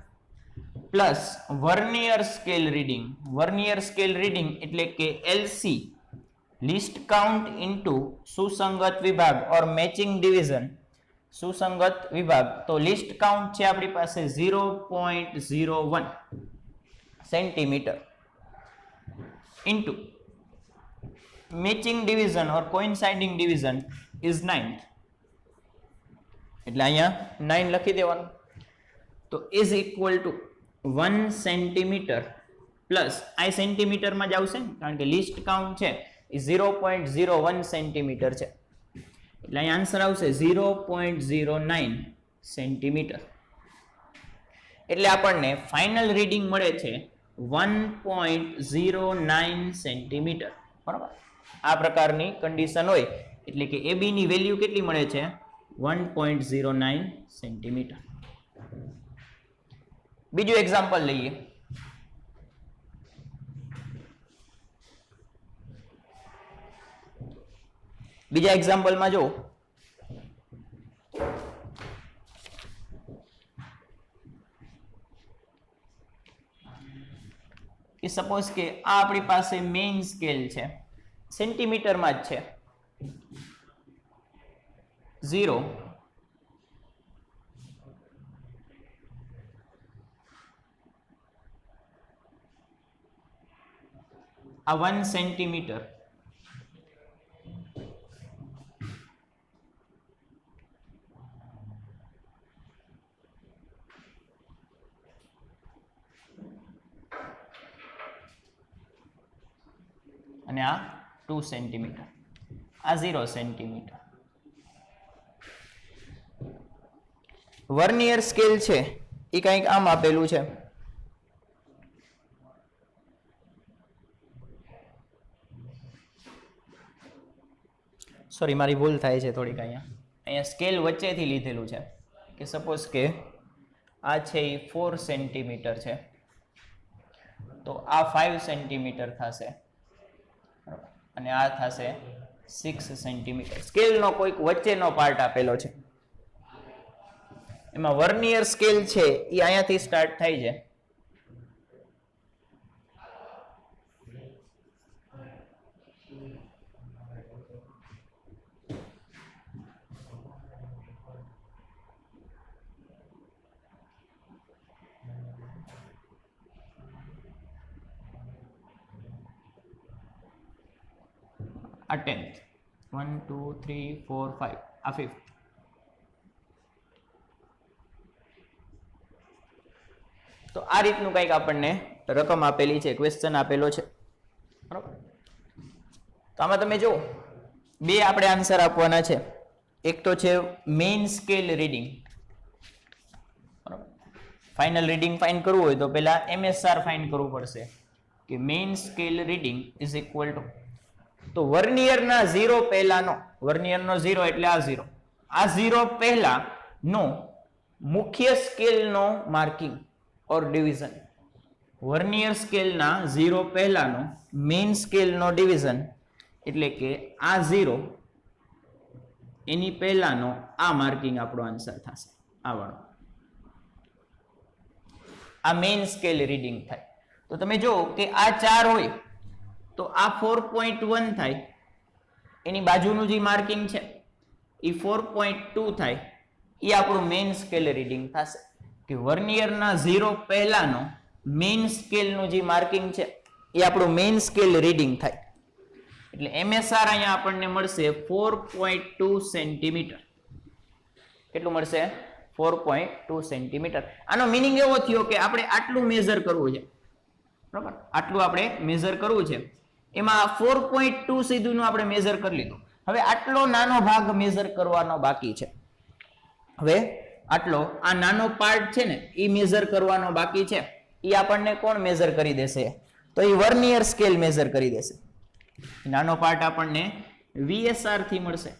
plus vernier scale reading. Vernier scale reading એટલે કે LC, લિસ્ટ કાઉન્ટ ઇન્ટુ સુસંગત વિભાગ ઓર મેચિંગ ડિવિઝન, સુસંગત વિભાગ. તો લિસ્ટ કાઉન્ટ છે આપણી પાસે 0.01 centimetre into matching division or coinciding division is 9, એટલે અહીંયા 9 લખી દેવાનું. તો is equal to 1 centimetre plus આ સેન્ટીમીટરમાં જ આવશે ને, કારણ કે લિસ્ટ કાઉન્ટ છે એ 0.01 સેન્ટીમીટર છે, એટલે અહીં આન્સર આવશે 0.09 સેન્ટીમીટર. એટલે આપણને ફાઇનલ રીડિંગ મળે છે 1.09 સેન્ટીમીટર, બરાબર. આ પ્રકારની કન્ડિશન હોય એટલે કે AB ની વેલ્યુ કેટલી મળે છે? 1.09 સેન્ટીમીટર. બીજું એક્ઝામ્પલ લઈએ. બીજા એક્ઝામ્પલમાં જો કે સપોઝ કે આ આપણી પાસે મેઇન સ્કેલ છે, સેન્ટીમીટરમાં જ છે, 0 0.01 આ 1 સેન્ટીમીટર અને આ 2 સેન્ટીમીટર, આ 0 સેન્ટીમીટર. વર્નિયર સ્કેલ છે એ કંઈક આમ આપેલું છે. સોરી, મારી ભૂલ થાય છે થોડીક. અહીંયા સ્કેલ વચ્ચેથી લીધેલું છે કે સપોઝ કે આ છે એ 4 સેન્ટીમીટર છે, તો આ 5 સેન્ટીમીટર થશે અને આ થશે 6 સેન્ટીમીટર. સ્કેલનો કોઈક વચ્ચેનો પાર્ટ આપેલો છે. એમાં વર્નિયર સ્કેલ છે એ અહીંયાથી સ્ટાર્ટ થાય છે. આ 10th, 1 2 3 4 5, આ 5th. તો આ રીતનું કંઈક આપણને રકમ આપેલી છે, ક્વેશ્ચન આપેલો છે, બરાબર. તો આમાં તમે જો બે આપણે આન્સર આપવાના છે. એક તો છે મેઇન સ્કેલ રીડિંગ, બરાબર. ફાઇનલ રીડિંગ ફાઇન્ડ કરવું હોય તો પહેલા MSR ફાઇન્ડ કરવું પડશે કે main scale reading is equal two, તો વર્નિયરના 0 પહેલાનો, વર્નિયરનો 0 એટલે આ 0, આ 0 પહેલાનો મુખ્ય સ્કેલનો માર્કિંગ ઓર ડિવિઝન. વર્નિયર સ્કેલના 0 પહેલાનો મેઇન સ્કેલનો ડિવિઝન એટલે કે આ 0 એની પહેલાનો આ માર્કિંગ આપણો આન્સર થશે, આ વાળો. આ મેઇન સ્કેલ રીડિંગ થાય. તો તમે જો કે આ 4 હોય તો આ 4.1 થાય, એની બાજુનું જે માર્કિંગ છે એ 4.2 થાય, એ આપણું મેઇન સ્કેલ રીડિંગ થશે. કે વર્નિયરના 0 પહેલાનો મેઇન સ્કેલનું જે માર્કિંગ છે એ આપણું મેઇન સ્કેલ રીડિંગ થાય. એટલે MSR અહીંયા આપણને મળશે 4.2 સેન્ટીમીટર. કેટલું મળશે? 4.2 સેન્ટીમીટર. આનો મિનિંગ એવો થયો કે આપણે આટલું મેઝર કરવું છે, બરાબર. આટલું આપણે મેઝર કરવું છે, એમાં 4.2 સીધુંનું આપણે મેઝર કરી લીધું. હવે આટલો નાનો ભાગ મેઝર કરવાનો બાકી છે. હવે આટલો આ નાનો પાર્ટ છે ને એ મેઝર કરવાનો બાકી છે. એ આપણને કોણ મેઝર કરી દેશે? તો એ વર્નિયર સ્કેલ મેઝર કરી દેશે. નાનો પાર્ટ આપણને VSR થી મળશે.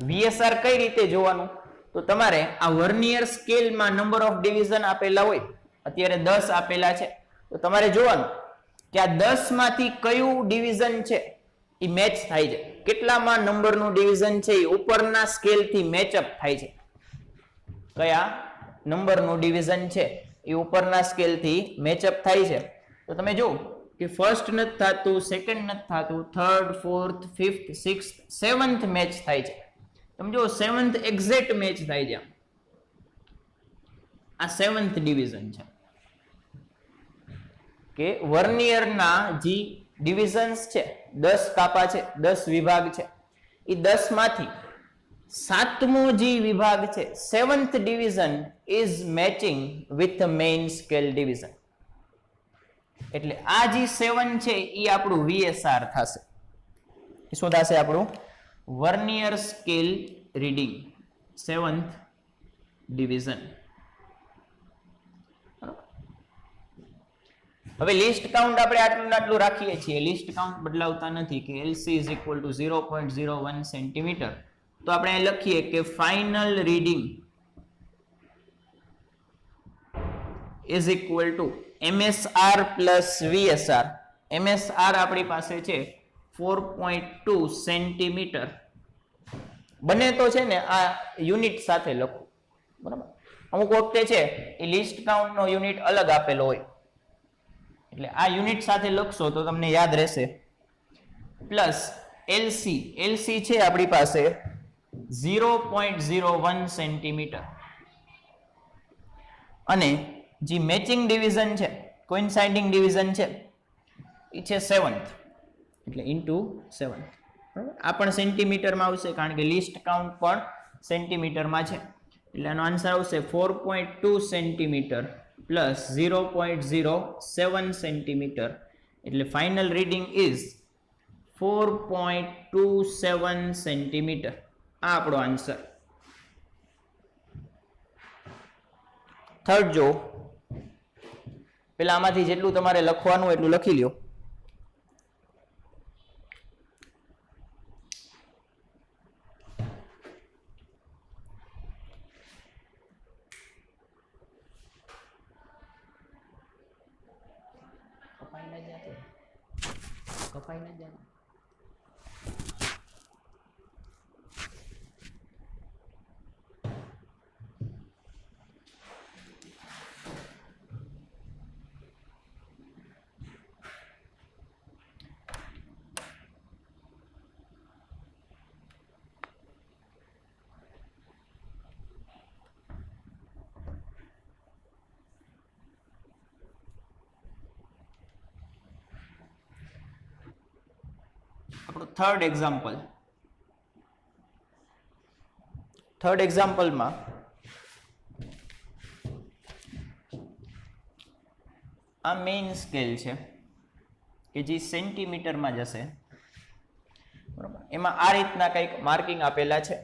VSR કઈ રીતે જોવાનું? તો તમારે આ વર્નિયર સ્કેલમાં નંબર ઓફ ડિવિઝન આપેલા હોય, અત્યારે 10 આપેલા છે, તો તમારે જોવાનું કે આ 10 માંથી કયું ડિવિઝન છે એ મેચ થાય છે. કેટલામાં નંબરનું ડિવિઝન છે એ ઉપરના સ્કેલથી મેચઅપ થાય છે. કયા નંબરનું ડિવિઝન છે એ ઉપરના સ્કેલથી મેચઅપ થાય છે. તો તમે જો કે ફર્સ્ટ નથી થતું, સેકન્ડ નથી થતું, third, fourth, fifth, sixth, seventh match થાય છે. તમે જો સેવન્થ એક્ઝેક્ટ મેચ થાય છે. આ સેવન્થ ડિવિઝન છે. કે વર્નિયરના જે ડિવિઝન્સ છે 10 કાપા છે, 10 વિભાગ છે, એ 10 માંથી 7મો જે વિભાગ છે, 7th division is matching with main scale division. એટલે આ જે 7 છે એ આપણું VSR થશે. શું થશે? આપણું vernier scale reading 7th division. હવે લિસ્ટ કાઉન્ટ આપણે આટલું રાખીએ છીએ, લિસ્ટ કાઉન્ટ બદલાવતા નથી કે LC is equal two 0.01 centimetre. તો આપણે લખીએ કે final reading is equal to MSR plus VSR. MSR આપણી પાસે છે 4.2 સેન્ટીમીટર. બને તો છે ને આ યુનિટ સાથે લખો, બરાબર. અમુક વખતે છે એ લિસ્ટ કાઉન્ટ નો યુનિટ અલગ આપેલો હોય, એટલે આ યુનિટ સાથે લખશો તો તમને યાદ રહેશે. પ્લસ LC છે આપણી પાસે 0.01 સેન્ટીમીટર. અને જે મેચિંગ ડિવિઝન છે, કોઇન્સાઇડિંગ ડિવિઝન છે, એ છે 7th એટલે ઇન્ટુ 7 બરાબર. આ પણ સેન્ટીમીટરમાં આવશે કારણ કે લિસ્ટ કાઉન્ટ પણ સેન્ટીમીટરમાં છે એટલે આનો આન્સર આવશે 4.2 સેન્ટીમીટર પ્લસ 0.07 સેન્ટીમીટર એટલે ફાઇનલ રીડિંગ ઇઝ 4.27 સેન્ટીમીટર. આ આપણો આન્સર. થર્ડ જો પેલા આમાંથી જેટલું તમારે લખવાનું હોય એટલું લખી લ્યો. કપાઈ ન જાય. આપણું થર્ડ એક્ઝામ્પલમાં આ મેઇન સ્કેલ છે કે જે સેન્ટીમીટરમાં જશે બરાબર. એમાં આ રીતના કંઈક માર્કિંગ આપેલા છે.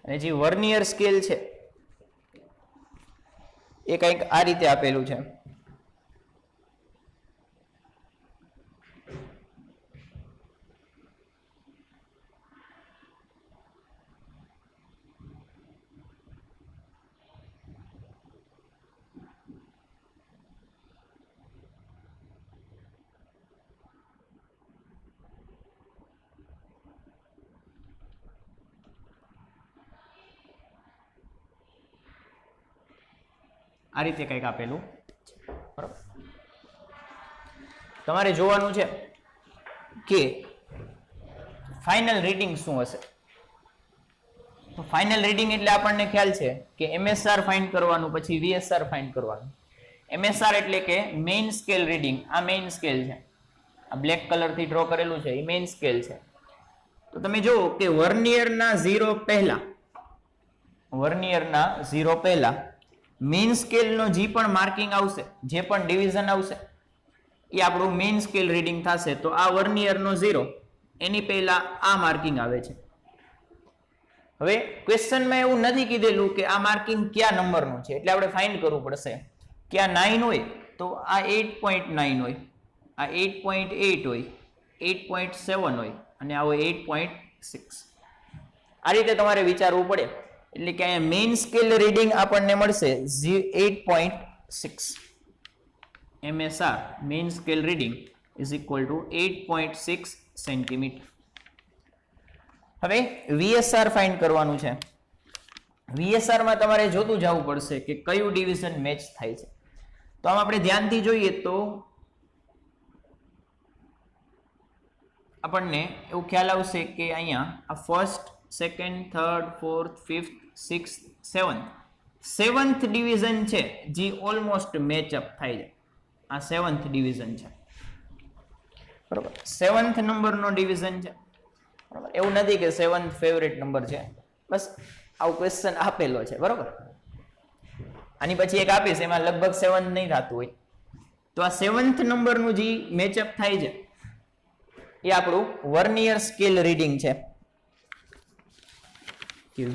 અને જે વર્નિયર સ્કેલ છે એ કંઈક આ રીતે આપેલું છે. આ રીતે કંઈક આપેલું બરાબર. તમારે જોવાનું છે કે ફાઇનલ રીડિંગ શું હશે. તો ફાઇનલ રીડિંગ એટલે આપણને ખ્યાલ છે કે MSR ફાઇન્ડ કરવાનું, પછી VSR ફાઇન્ડ કરવાનું. MSR એટલે કે મેઇન સ્કેલ રીડિંગ. આ મેઇન સ્કેલ છે, આ બ્લેક કલરથી ડ્રો કરેલું છે એ મેઇન સ્કેલ છે. તો તમે જુઓ કે વર્નિયરના 0 પહેલા મેઇન સ્કેલનો જે પણ માર્કિંગ આવશે, જે પણ ડિવિઝન આવશે એ આપણું મેઇન સ્કેલ રીડિંગ થશે. તો આ વર્નિયરનો 0 એની પહેલા આ માર્કિંગ આવે છે. હવે ક્વેશ્ચનમાં એવું નથી કીધેલું કે આ માર્કિંગ કયા નંબરનું છે, એટલે આપણે ફાઇન્ડ કરવું પડશે કે આ 9 હોય તો આ 8.9 હોય, આ 8.8 હોય, 8.7 હોય અને આ હોય 8.6. આ રીતે તમારે વિચારવું પડે. એટલે કે અહીંયા મેઇન સ્કેલ રીડિંગ આપણને મળશે 8.6. MSR main scale reading is equal two 8.6 centimetre. હવે VSR ફાઇન્ડ કરવાનું છે. VSR માં તમારે જોતું જવું પડશે કે કયું ડિવિઝન મેચ થાય છે. તો આમ આપણે ધ્યાનથી જોઈએ તો આપણને એવું ખ્યાલ આવશે કે અહીંયા આ first, second, third, fourth, fifth, sixth, seventh division છે જે ઓલમોસ્ટ મેચઅપ થાય છે. આ 7th ડિવિઝન છે બરોબર. 7th નંબરનો ડિવિઝન છે બરોબર. એવું નથી કે 7th ફેવરેટ નંબર છે, બસ આવું ક્વેશ્ચન આપેલો છે બરોબર. આની પછી એક આપીશ એમાં લગભગ 7 નહીં થતું હોય. તો આ 7th નંબરનું જે મેચઅપ થાય છે એ આપણું વર્નિયર સ્કેલ રીડિંગ છે.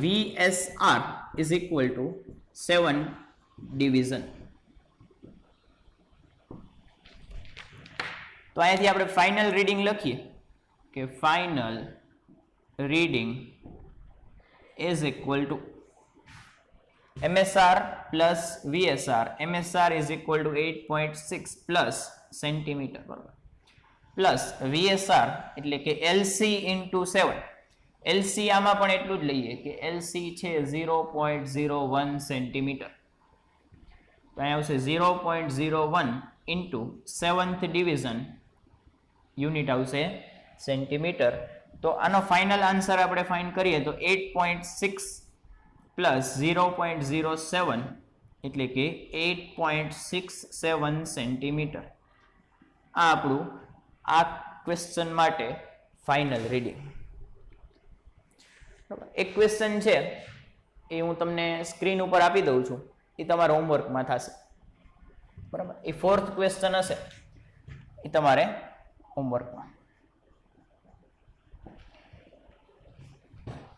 VSR is equal to 7 division. તો અહીંયાથી આપણે ફાઇનલ રીડિંગ લખીએ કે final reading is equal to MSR plus VSR. MSR is equal to 8.6 plus centimetre બરાબર. પ્લસ VSR એટલે કે LC ઇન્ટુ 7. LC આમાં પણ એટલું જ લઈએ કે LC છે 0.01 સેન્ટીમીટર. તો અહીંયા આવશે 0.01 ઇન્ટુ 7th ડિવિઝન યુનિટ આવશે સેન્ટીમીટર. તો આનો ફાઇનલ આન્સર આપણે ફાઇન્ડ કરીએ તો 8.6 પ્લસ 0.07 એટલે કે 8.67 સેન્ટીમીટર. આ આપણું આ ક્વેશ્ચન માટે ફાઇનલ રીડિંગ. એક ક્વેશ્ચન છે એ હું તમને સ્ક્રીન ઉપર આપી દઉં છું, એ તમારા હોમવર્કમાં થશે. બરાબર, એ 4th ક્વેશ્ચન હશે, એ તમારે હોમવર્કમાં.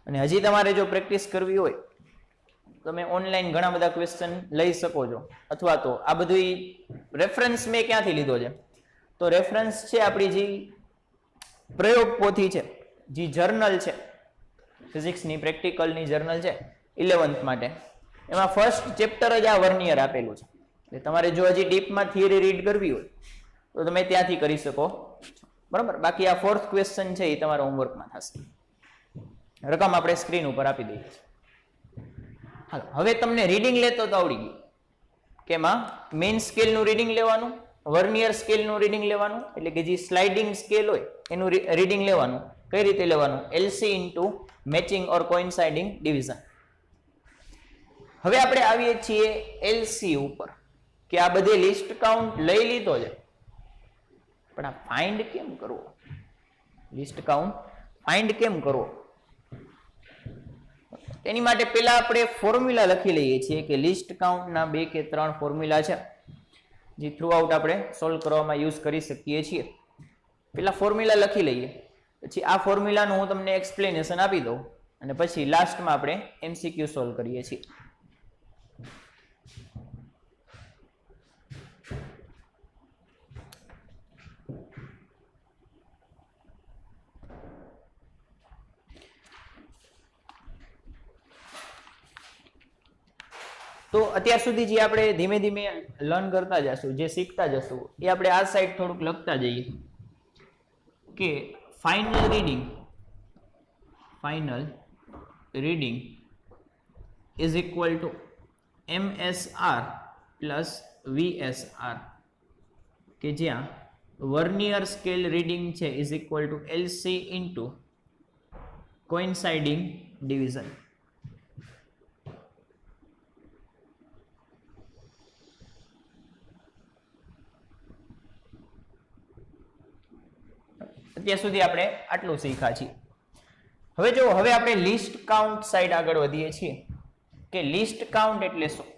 અને હજી તમારે જો પ્રેક્ટિસ કરવી હોય તમે ઓનલાઈન ઘણા બધા ક્વેશ્ચન લઈ શકો છો, અથવા તો આ બધું રેફરન્સ મેં ક્યાંથી લીધો છે? તો રેફરન્સ છે આપણી જે પ્રયોગ પોથી છે, જે જર્નલ છે ફિઝિક્સની પ્રેક્ટિકલની જર્નલ છે 11th માટે, એમાં ફર્સ્ટ ચેપ્ટર જ આ વર્નિયર આપેલું છે. એટલે તમારે જો હજી ડીપમાં થિયરી રીડ કરવી હોય તો તમે ત્યાંથી કરી શકો. બરાબર, બાકી આ 4th ક્વેશ્ચન છે એ તમારા હોમવર્કમાં થશે. રકમ આપણે સ્ક્રીન ઉપર આપી દઈએ છીએ. હાલો, હવે તમને રીડિંગ લેતો તો આવડી ગયું કે એમાં મેઇન સ્કેલનું રીડિંગ લેવાનું, વર્નિયર સ્કેલનું રીડિંગ લેવાનું, એટલે કે જે સ્લાઇડિંગ સ્કેલ હોય એનું રીડિંગ લેવાનું. કઈ રીતે લેવાનું? LC ઇન્ટુ મેચિંગ ઓર કોઇન્સાઇડિંગ ડિવિઝન. હવે આપણે આવીએ છીએ LC ઉપર કે આ બધે લિસ્ટ કાઉન્ટ લઈ લીધો છે, પણ આ ફાઇન્ડ કેમ કરવો? લિસ્ટ કાઉન્ટ ફાઇન્ડ કેમ કરવો? તેની માટે પહેલા આપણે ફોર્મ્યુલા લખી લઈએ છીએ કે લિસ્ટ કાઉન્ટના 2 કે 3 ફોર્મ્યુલા છે જે થ્રુ આઉટ આપણે સોલ્વ કરવામાં યુઝ કરી શકીએ છીએ. પહેલા ફોર્મ્યુલા લખી લઈએ, પછી આ ફોર્મ્યુલાનું હું તમને એક્સપ્લેનેશન આપી દઉં અને પછી લાસ્ટમાં આપણે MCQ સોલ્વ કરીએ છીએ. તો અત્યાર સુધી જે આપણે ધીમે ધીમે લર્ન કરતા જશું, જે શીખતા જશું, એ આપણે આ સાઈડ થોડુંક લખતા જઈએ કે final reading is equal to MSR plus VSR, કે જ્યાં વર્નિયર સ્કેલ રીડિંગ છે is equal to LC into coinciding division. અત્યાર સુધી આપણે આટલું શીખ્યા છીએ. હવે જો હવે આપણે લિસ્ટ કાઉન્ટ સાઈડ આગળ વધીએ છીએ કે લિસ્ટ કાઉન્ટ એટલે શું?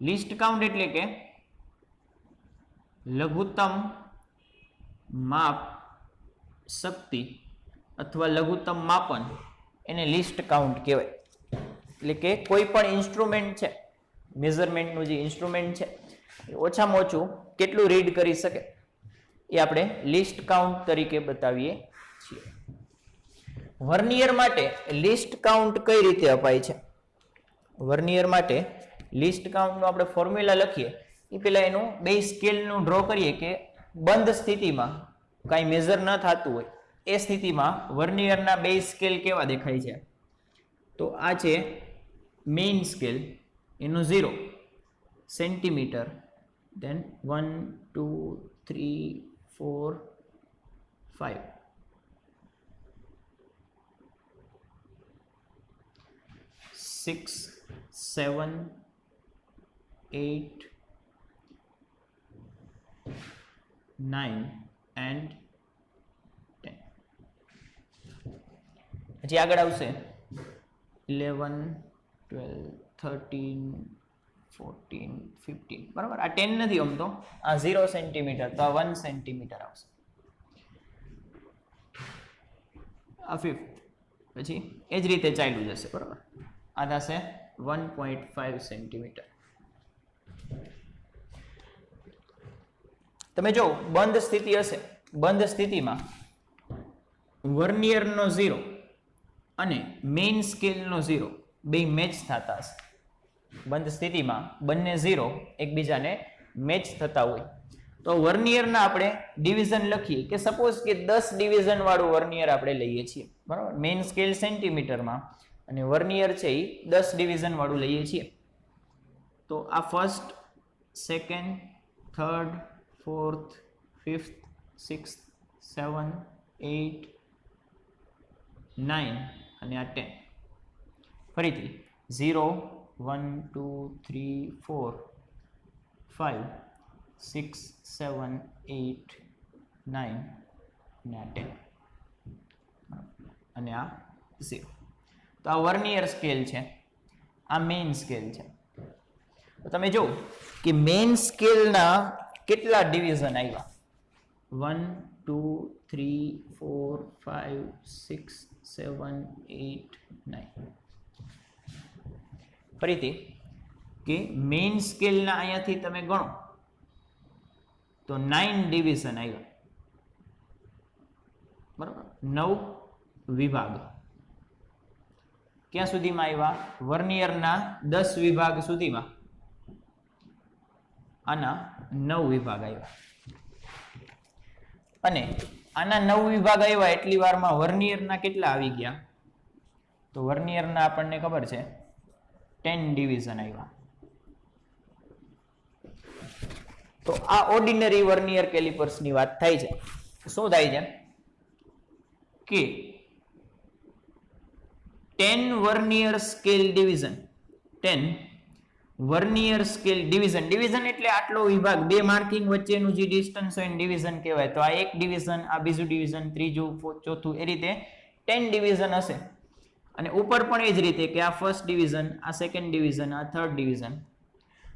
લિસ્ટ કાઉન્ટ એટલે કે લઘુત્તમ માપ શક્તિ અથવા લઘુત્તમ માપન, એને લિસ્ટ કાઉન્ટ કહેવાય. એટલે કે કોઈ પણ ઇન્સ્ટ્રુમેન્ટ છે, મેઝરમેન્ટનું જે ઇન્સ્ટ્રુમેન્ટ છે, ઓછામાં ઓછું કેટલું રીડ કરી શકે એ આપણે લિસ્ટ કાઉન્ટ તરીકે બતાવીએ છીએ. વર્નિયર માટે લિસ્ટ કાઉન્ટ કઈ રીતે અપાય છે? વર્નિયર માટે લિસ્ટ કાઉન્ટનો આપણે ફોર્મ્યુલા લખીએ એ પહેલા એનું બે સ્કેલનું ડ્રો કરીએ કે બંધ સ્થિતિમાં કાંઈ મેઝર ન થતું હોય એ સ્થિતિમાં વર્નિયરના બે સ્કેલ કેવા દેખાય છે. તો આ છે મેઇન સ્કેલ, એનું 0 સેન્ટીમીટર, then 1 2 3 4 5, 6 7 8 9 and 10. પછી આગળ આવશે 11 12 13 14 15. બરાબર, આ 10 નથી આમ તો, આ 0 સેન્ટીમીટર, તો આ 1 સેન્ટીમીટર આવશે. આ 5th, પછી એ જ રીતે ચાલ્યું જશે. બરાબર, આ થશે 1.5 સેન્ટીમીટર. તમે જો બંધ સ્થિતિ હશે, બંધ સ્થિતિમાં વર્નિયરનો 0 અને મેઇન સ્કેલનો 0 બે મેચ થતા હશે. બંધ સ્થિતિમાં બંને 0 એકબીજાને મેચ થતા હોય તો વર્નિયરના આપણે ડિવિઝન લખીએ કે સપોઝ કે 10 ડિવિઝન વાળું વર્નિયર આપણે લઈએ છીએ, બરાબર. મેઇન સ્કેલ સેન્ટીમીટરમાં અને વર્નિયર છે એ 10 ડિવિઝન વાળું લઈએ છીએ. તો આ first, second, third, fourth, fifth, sixth, 7, 8, 9 અને આ 10. ફરીથી 0, 1, 2, 3, 4, 5, 6, 7, 8, 9 અને આ 10 અને આ 0. તો આ વર્નિયર સ્કેલ છે, આ મેઇન સ્કેલ છે. તો તમે જુઓ કે મેઇન સ્કેલના કેટલા ડિવિઝન આવ્યા? 1, 2, 3, 4, 5, 6, 7, 8, 9. ફરીથી કે મેઇન સ્કેલના અહીંયાથી તમે ગણો તો 9 ડિવિઝન આવ્યા, બરાબર. 9 વિભાગ ક્યાં સુધીમાં આવ્યા? વર્નિયરના 10 વિભાગ સુધીમાં આના 9 વિભાગ આવ્યા. અને આના 9 વિભાગ આવ્યા એટલી વારમાં વર્નિયરના કેટલા આવી ગયા? તો વર્નિયરના આપણને ખબર છે 10 ડિવિઝન આવ્યા. તો આ ઓર્ડિનરી વર્નિયર કેલિપર્સની વાત થાય છે. શું થાય છે કે 10 vernier scale division, 10 vernier scale division, division એટલે આટલો વિભાગ, બે માર્કિંગ વચ્ચેનું જે ડિસ્ટન્સ હોય ડિવિઝન કહેવાય. તો આ એક ડિવિઝન, આ બીજું ડિવિઝન, ત્રીજું, ચોથું, એ રીતે 10 ડિવિઝન હશે. અને ઉપર પણ એ જ રીતે કે આ ફર્સ્ટ ડિવિઝન, આ સેકન્ડ ડિવિઝન, આ થર્ડ ડિવિઝન.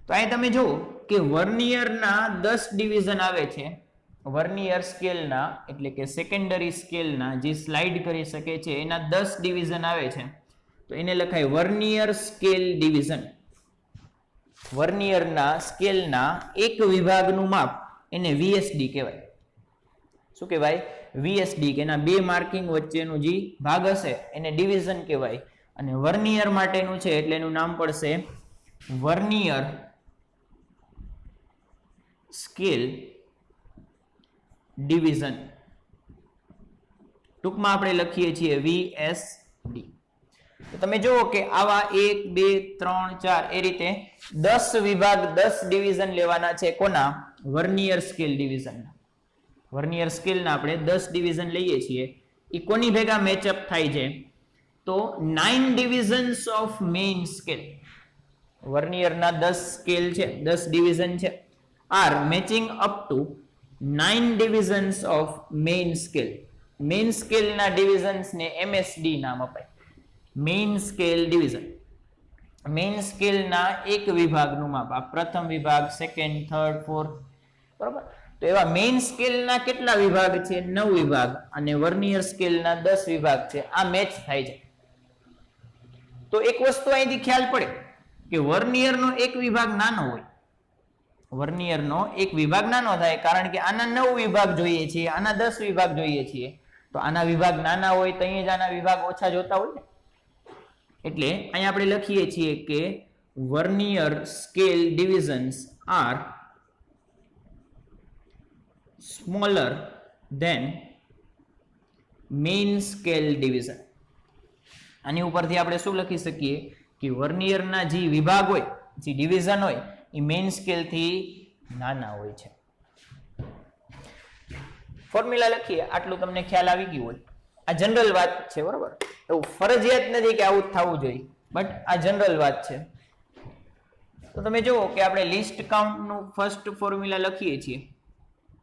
તો અહીં તમે જુઓ કે વર્નિયરના 10 ડિવિઝન આવે છે. વર્નિયર સ્કેલના એટલે કે સેકન્ડરી સ્કેલના જે સ્લાઇડ કરી શકે છે એના 10 ડિવિઝન આવે છે. તો એને લખાય વર્નિયર સ્કેલ ડિવિઝન. વર્નિયરના સ્કેલના એક વિભાગનું માપ એને VSD કહેવાય. શું કહેવાય? VSD, કે એના બે માર્કિંગ વચ્ચેનું જે ભાગ હશે એને ડિવિઝન કહેવાય. અને વર્નિયર માટેનું છે એટલે એનું નામ પડશે વર્નિયર સ્કેલ ડિવિઝન. ટૂંકમાં આપણે લખીએ છીએ VSD. તો તમે જુઓ કે આવા 1, 2, 3, 4 એ રીતે 10 વિભાગ, 10 ડિવિઝન લેવાના છે. કોના? Vernier scale ડિવિઝનના. વર્નિયર સ્કેલના આપણે 10 ડિવિઝન લઈએ છીએ. એ કોની ભેગા મેચઅપ થાય છે? તો 9 ડિવિઝન્સ ઓફ મેઇન સ્કેલ. વર્નિયરના 10 સ્કેલ છે, 10 ડિવિઝન છે, are matching up to 9 divisions of main scale. મેઇન સ્કેલના ડિવિઝન્સને MSD નામ અપાય. Main scale division. મેઇન સ્કેલના એક વિભાગનું માપ, આ પ્રથમ વિભાગ, સેકન્ડ, થર્ડ, ફોર્થ, બરાબર. તો એવા મેઇન સ્કેલના કેટલા વિભાગ છે? 9 વિભાગ. અને વર્નિયર સ્કેલના 10 વિભાગ છે. આ મેચ થાય છે. તો એક વસ્તુ અહીંથી ખ્યાલ પડે કે વર્નિયરનો એક વિભાગ નાનો હોય. વર્નિયરનો એક વિભાગ નાનો થાય કારણ કે આના 9 વિભાગ જોઈએ છીએ, આના 10 વિભાગ જોઈએ છીએ. તો આના વિભાગ નાના હોય તો અહીંયા જ આના વિભાગ ઓછા જોતા હોય ને. એટલે અહીંયા આપણે લખીએ છીએ કે vernier scale divisions are smaller than main scale division. આની ઉપરથી આપણે શું લખી શકીએ કે વર્નિયરના જે વિભાગ હોય, જે ડિવિઝન હોય, એ મેઇન સ્કેલ થી નાના હોય છે. ફોર્મ્યુલા લખીએ, આટલું તમને ખ્યાલ આવી ગયું હોય. આ જનરલ વાત છે, બરોબર. એવું ફરજિયાત નથી કે આવું જ થવું જોઈએ, બટ આ જનરલ વાત છે. તો તમે જુઓ કે આપણે લિસ્ટ કાઉન્ટનું ફર્સ્ટ ફોર્મ્યુલા લખીએ છીએ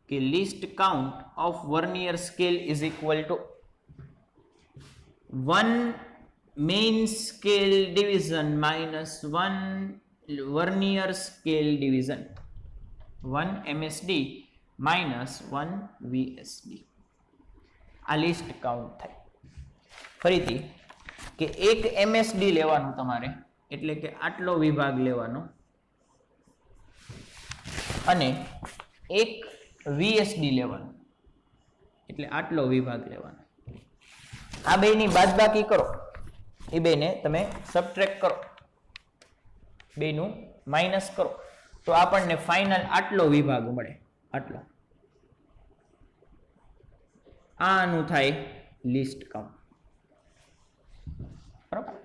કે least count of vernier scale is equal to 1 main scale division minus 1 vernier scale division, 1 MSD minus 1 VSD. આ લિસ્ટ કાઉન્ટ થાય. ફરીથી કે એક MSD લેવાનું તમારે, એટલે કે આટલો વિભાગ લેવાનો, અને એક VSD લેવાનો, એટલે આટલો વિભાગ લેવાનો. આ બેની બાદબાકી કરો, એ બેને તમે સબટ્રેક્ટ કરો. બેનું માઇનસ કરો તો આપણને ફાઇનલ આટલો વિભાગ મળે, આટલો. આનું થાય લીસ્ટ કાઉન્ટ. બરાબર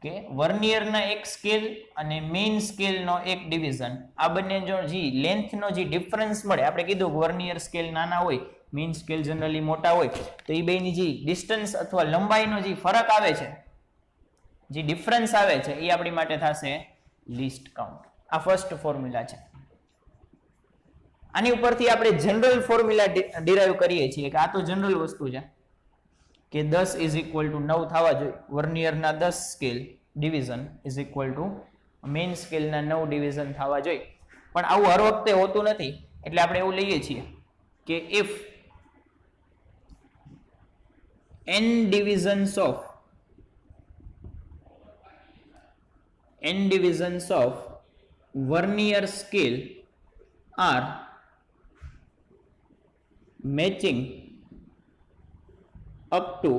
કે વર્નિયરના એક સ્કેલ અને મેઇન સ્કેલનો એક ડિવિઝન, આ બંને જો જે લેન્થનો જે ડિફરન્સ મળે, આપણે કીધું કે વર્નિયર સ્કેલ નાના હોય, મેઇન સ્કેલ જનરલી મોટા હોય, તો એ બેની જે ડિસ્ટન્સ અથવા લંબાઈનો જે ફરક આવે છે, જે ડિફરન્સ આવે છે, એ આપણી માટે થશે લીસ્ટ કાઉન્ટ. આ ફર્સ્ટ ફોર્મ્યુલા છે. આની ઉપરથી આપણે જનરલ ફોર્મ્યુલા ડિરાઈવ કરીએ છીએ કે આ તો જનરલ વસ્તુ છે કે 10 ઇઝ ઇક્વલ ટુ 9 થવા જોઈએ. વર્નિયરના 10 scale division is equal to main સ્કેલના 9 ડિવિઝન થવા જોઈએ. પણ આવું હર વખતે હોતું નથી, એટલે આપણે એવું લઈએ છીએ કે if n divisions of vernier scale are matching up to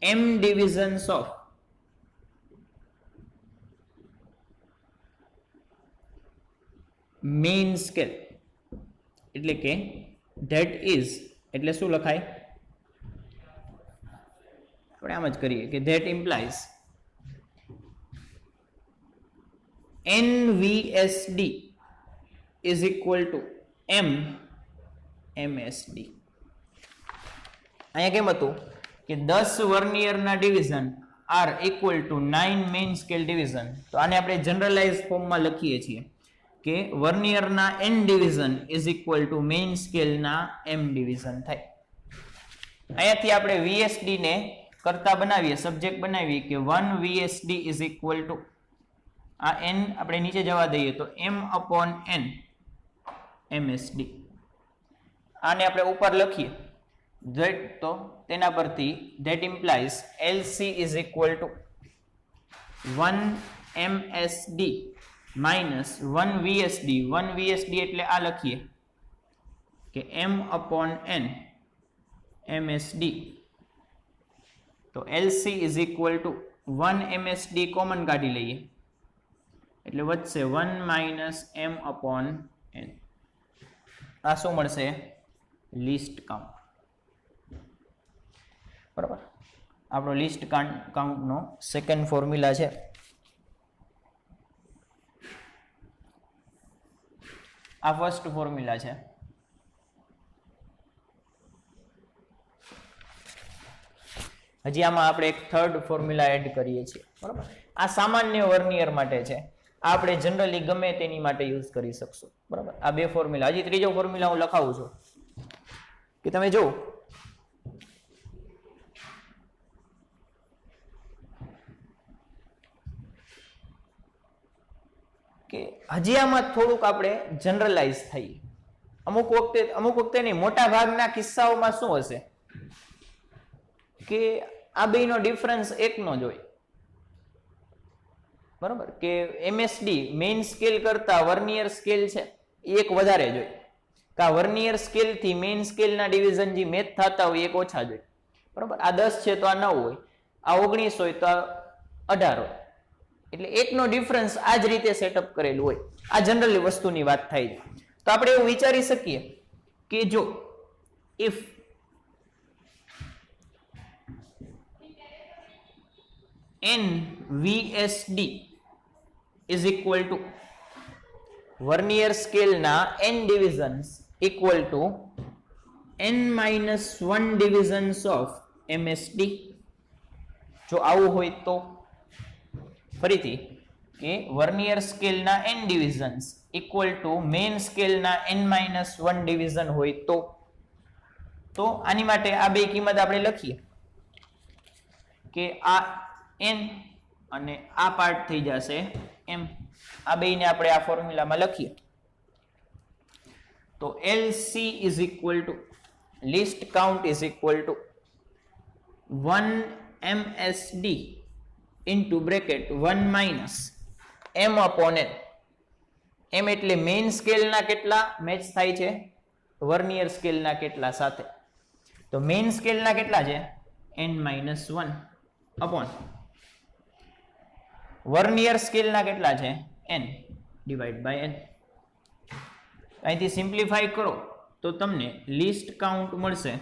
m divisions of main scale, એટલે કે that is, એટલે શું લખાય? આપણે આમ જ કરીએ કે that implies NVSD is equal to MSD. અહીંયા કેમ હતું કે 10 વર્નિયરના division are equal to 9 main scale division, તો આને આપણે જનરલાઇઝ ફોર્મમાં લખીએ છીએ કે વર્નિયરના n division is equal to main સ્કેલના m ડિવિઝન થાય. અહીંયાથી આપણે VSD ને કરતા બનાવીએ, સબ્જેક્ટ બનાવીએ કે 1 VSD ઇઝ ઇક્વલ ટુ, આ n આપણે નીચે જવા દઈએ તો m/n MSD. આને આપણે ઉપર લખીએ that, તો તેના પરથી that implies LC is equal to 1 MSD minus 1 VSD. 1 VSD એટલે આ લખીએ કે m/n MSD. તો LC is equal to 1 MSD common કાઢી લઈએ એટલે વધશે 1 minus m/n. આ શું મળશે? List count. બરાબર, આપણો લિસ્ટ કાઉન્ટનો સેકન્ડ ફોર્મ્યુલા છે. આ ફર્સ્ટ ફોર્મ્યુલા છે. હજી આમાં આપણે એક થર્ડ ફોર્મ્યુલા એડ કરીએ છીએ. બરાબર, આ સામાન્ય વર્નિયર માટે છે, આ આપણે જનરલી ગમે તેની માટે યુઝ કરી શકશું. બરાબર, આ બે ફોર્મ્યુલા. હજી ત્રીજો ફોર્મ્યુલા હું લખાવું છું કે તમે જો કે હજી આમાં થોડુંક આપણે જનરલાઇઝ થઈએ. અમુક વખતે નહીં, મોટા ભાગના કિસ્સાઓમાં શું હશે કે આ બેનો ડિફરન્સ એકનો જ હોય. બરાબર, કે MSD મેઇન સ્કેલ કરતા વર્નિયર સ્કેલ છે એ એક વધારે જોઈએ, કા વર્નિયર સ્કેલ થી મેઇન સ્કેલના ડિવિઝન જે મેચ થતા હોય એક ઓછા જોઈએ. બરાબર, આ 10 છે તો આ 9 હોય, આ 19 હોય તો આ 18 હોય, એટલે એકનો ડિફરન્સ આ જ રીતે સેટઅપ કરેલું હોય. આ જનરલી વસ્તુની વાત થાય છે. તો આપણે એવું વિચારી શકીએ કે જો if NVSD is equal to vernier સ્કેલના n ડિવિઝન્સ equal to n-1 ડિવિઝન્સ of MSD. જો આવું હોય તો ફરીથી કે વર્નિયર સ્કેલના n ડિવિઝન્સ ઇક્વલ ટુ મેઇન સ્કેલના n-1 ડિવિઝન હોય તો આની માટે આ બે કિંમત આપણે લખીએ કે આ n અને આ પાર્ટ થઈ જશે m. આ બેને આપણે આ ફોર્મ્યુલામાં લખીએ તો LC is equal to list count is equal to 1 MSD into bracket 1 minus m/n. m એટલે મેઇન સ્કેલના કેટલા મેચ થાય છે વર્નિયર સ્કેલના કેટલા સાથે, તો મેઇન સ્કેલના કેટલા છે n-1 અપોન વર્નિયર સ્કેલના કેટલા છે n ડિવાઈડ બાય n. અહીંથી સિમ્પ્લિફાઈ કરો તો તમને લીસ્ટ કાઉન્ટ મળશે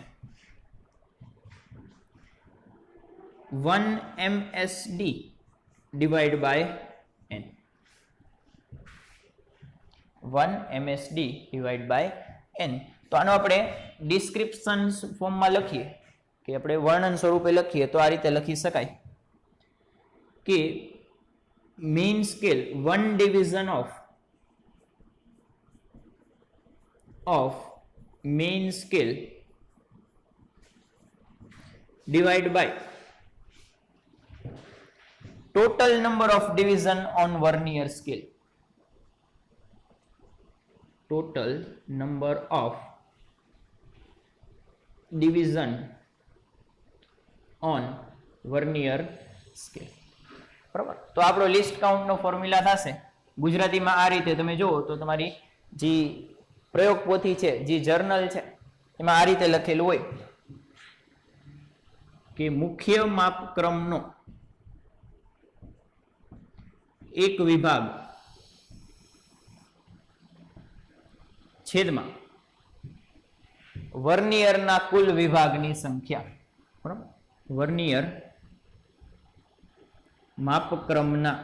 1 MSD divide by n. 1 MSD divide by n. તો આનો આપણે ડિસ્ક્રિપ્શન ફોર્મમાં લખીએ કે આપણે વર્ણન સ્વરૂપે લખીએ તો આ રીતે લખી શકાય કે mean scale one division of mean scale divided by total number of division on vernier scale. Total number of division on vernier scale. બરાબર. તો આપણો લિસ્ટ કાઉન્ટ નો ફોર્મ્યુલા થશે ગુજરાતીમાં આ રીતે. તમે જુઓ તો તમારી જે પ્રયોગ પોથી છે, જે જર્નલ છે, એમાં આ રીતે લખેલું હોય કે મુખ્ય માપક્રમનો એક વિભાગ છેદમાં વર્નિયરના કુલ વિભાગની સંખ્યા. બરાબર. વર્નિયર માપક્રમના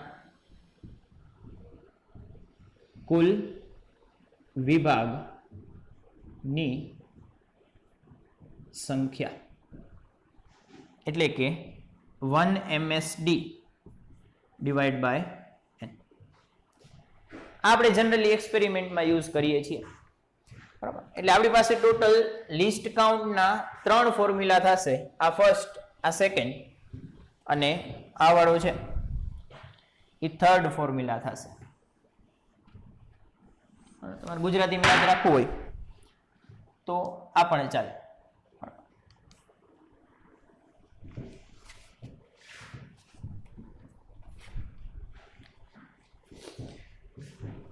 કુલ વિભાગની સંખ્યા એટલે કે 1 MSD ડિવાઈડ બાય n. આપણે જનરલી એક્સપેરિમેન્ટમાં યુઝ કરીએ છીએ. બરાબર. એટલે આપણી પાસે ટોટલ લિસ્ટ કાઉન્ટના 3 ફોર્મ્યુલા થશે. આ ફર્સ્ટ, આ સેકન્ડ અને આ વાળો છે એ થર્ડ ફોર્મ્યુલા થશે. તમારે ગુજરાતીમાં યાદ રાખવું હોય તો આ પણ ચાલે.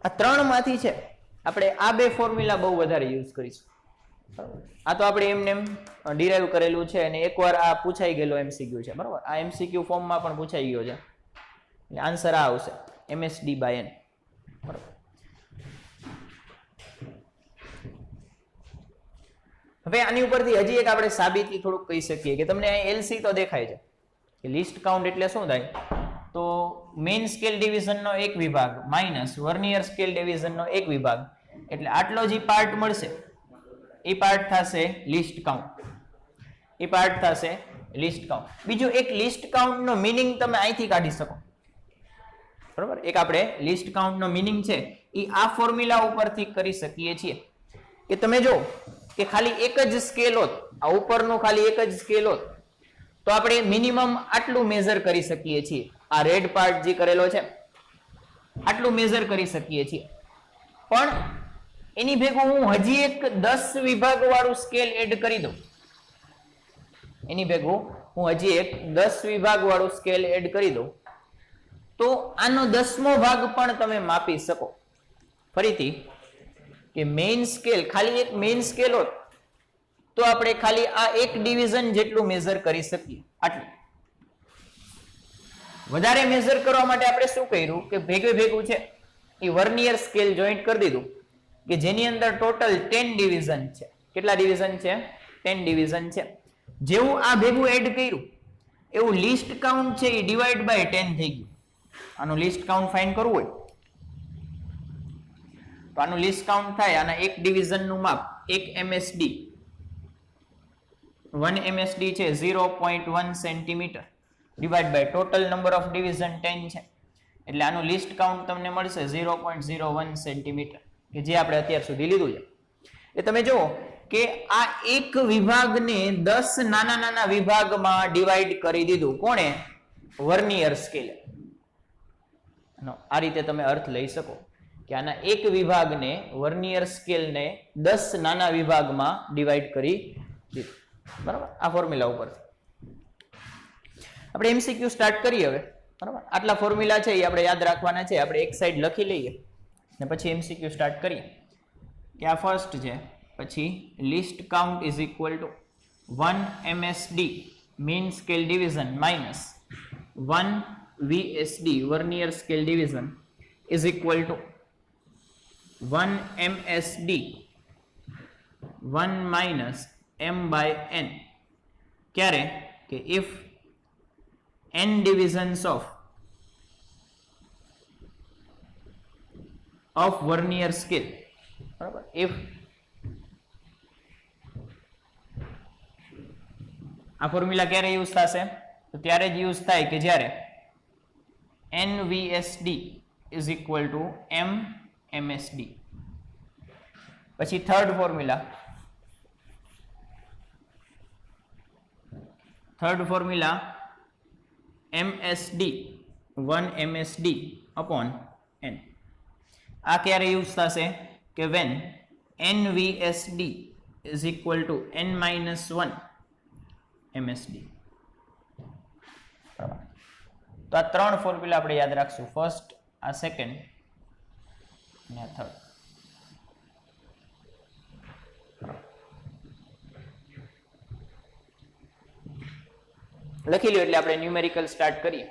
આ 3 માંથી છે આપણે આ 2 ફોર્મ્યુલા બહુ વધારે યુઝ કરીશું. આ તો આપણે એમને એમ ડિરાઈવ કરેલું છે અને એકવાર આ પૂછાઈ ગયેલો એમસીક્યુ છે. બરાબર. આ એમસીક્યુ ફોર્મમાં પણ પૂછાઈ ગયો છે એટલે આન્સર આ આવશે MSD બાય n. બરાબર. હવે આની ઉપરથી હજી એક આપણે સાબિતી થોડુંક કહી શકીએ કે તમને અહીં LC તો દેખાય છે કે લિસ્ટ કાઉન્ટ એટલે શું થાય તો મેઇન સ્કેલ ડિવિઝનનો એક વિભાગ માઇનસ વર્નિયર સ્કેલ ડિવિઝનનો એક વિભાગ એટલે આટલો જે પાર્ટ મળશે એ પાર્ટ થશે લિસ્ટ કાઉન્ટ. એ પાર્ટ થશે લિસ્ટ કાઉન્ટ. બીજું એક લિસ્ટ કાઉન્ટનો મીનિંગ તમે અહીંથી કાઢી શકો. બરાબર. એક આપણે લિસ્ટ કાઉન્ટનો મીનિંગ છે એ આ ફોર્મ્યુલા ઉપરથી કરી શકીએ છીએ કે તમે જો કે ખાલી એક જ સ્કેલ હોત, આ ઉપરનું ખાલી એક જ સ્કેલ હોત તો આપણે મિનિમમ આટલું મેઝર કરી શકીએ છીએ. આ રેડ પાર્ટ જે કરેલો છે આટલું મેઝર કરી શકીએ છીએ. પણ એની ભેગું હું હજી એક 10 વિભાગ વાળું સ્કેલ એડ કરી દઉં. એની ભેગું હું હજી એક 10 વિભાગ વાળું સ્કેલ એડ કરી દઉં તો આનો 10મો ભાગ પણ તમે માપી શકો. ફરીથી કે મેઇન સ્કેલ ખાલી એક મેઇન સ્કેલ હોત તો આપણે ખાલી આ એક ડિવિઝન જેટલું મેઝર કરી શકીએ. આટલું વધારે મેઝર કરવા માટે આપણે શું કર્યું કે ભેગું છે એ વર્નિયર સ્કેલ જોઈન્ટ કરી દીધું કે જેની અંદર ટોટલ 10 ડિવિઝન છે. કેટલા ડિવિઝન છે? 10 ડિવિઝન છે. જેવું આ ભેગું એડ કર્યું એવું લિસ્ટ કાઉન્ટ છે એ ડિવાઈડ બાય 10 થઈ ગયું. આનું લિસ્ટ કાઉન્ટ ફાઇન્ડ કરવું હોય તો આનું લિસ્ટ કાઉન્ટ થાય આના એક ડિવિઝનનું માપ 1 MSD 1 MSD છે 0.1 centimetre divide by total number of division 10 છે એટલે આનું લિસ્ટ કાઉન્ટ તમને મળશે 0.01 સેન્ટીમીટર કે જે આપણે અત્યાર સુધી લીધું છે. એ તમે જુઓ કે આ એક વિભાગને 10 નાના નાના વિભાગમાં ડિવાઈડ કરી દીધું. કોણે? વર્નિયર સ્કેલે. આ રીતે તમે અર્થ લઈ શકો કે આના એક વિભાગને વર્નિયર સ્કેલને 10 નાના વિભાગમાં ડિવાઈડ કરી દીધું. બરાબર. આ ફોર્મ્યુલા ઉપરથી આપણે MCQ સ્ટાર્ટ કરીએ હવે. બરાબર. આટલા ફોર્મ્યુલા છે એ આપણે યાદ રાખવાના છે. આપણે એક સાઈડ લખી લઈએ ને પછી MCQ સ્ટાર્ટ કરીએ કે આ ફર્સ્ટ છે. પછી list count is equal to 1 MSD mean scale division minus 1 VSD vernier scale division is equal to 1 MSD 1 minus M by N. ક્યારે કે if n divisions of vernier scale, બરાબર, if આ formula ક્યારે use થશે તો ત્યારે જ use થાય કે જ્યારે NVSD is equal to MMSD. પછી third formula MSD 1 MSD upon N. આ ક્યારે યુઝ થશે કે when NVSD is equal to N minus 1 MSD. તો આ ત્રણ ફોર્મ્યુલા આપણે યાદ રાખશું, ફર્સ્ટ, આ સેકન્ડ અને આ થર્ડ. લખી લ્યો એટલે આપણે ન્યુમેરિકલ સ્ટાર્ટ કરીએ.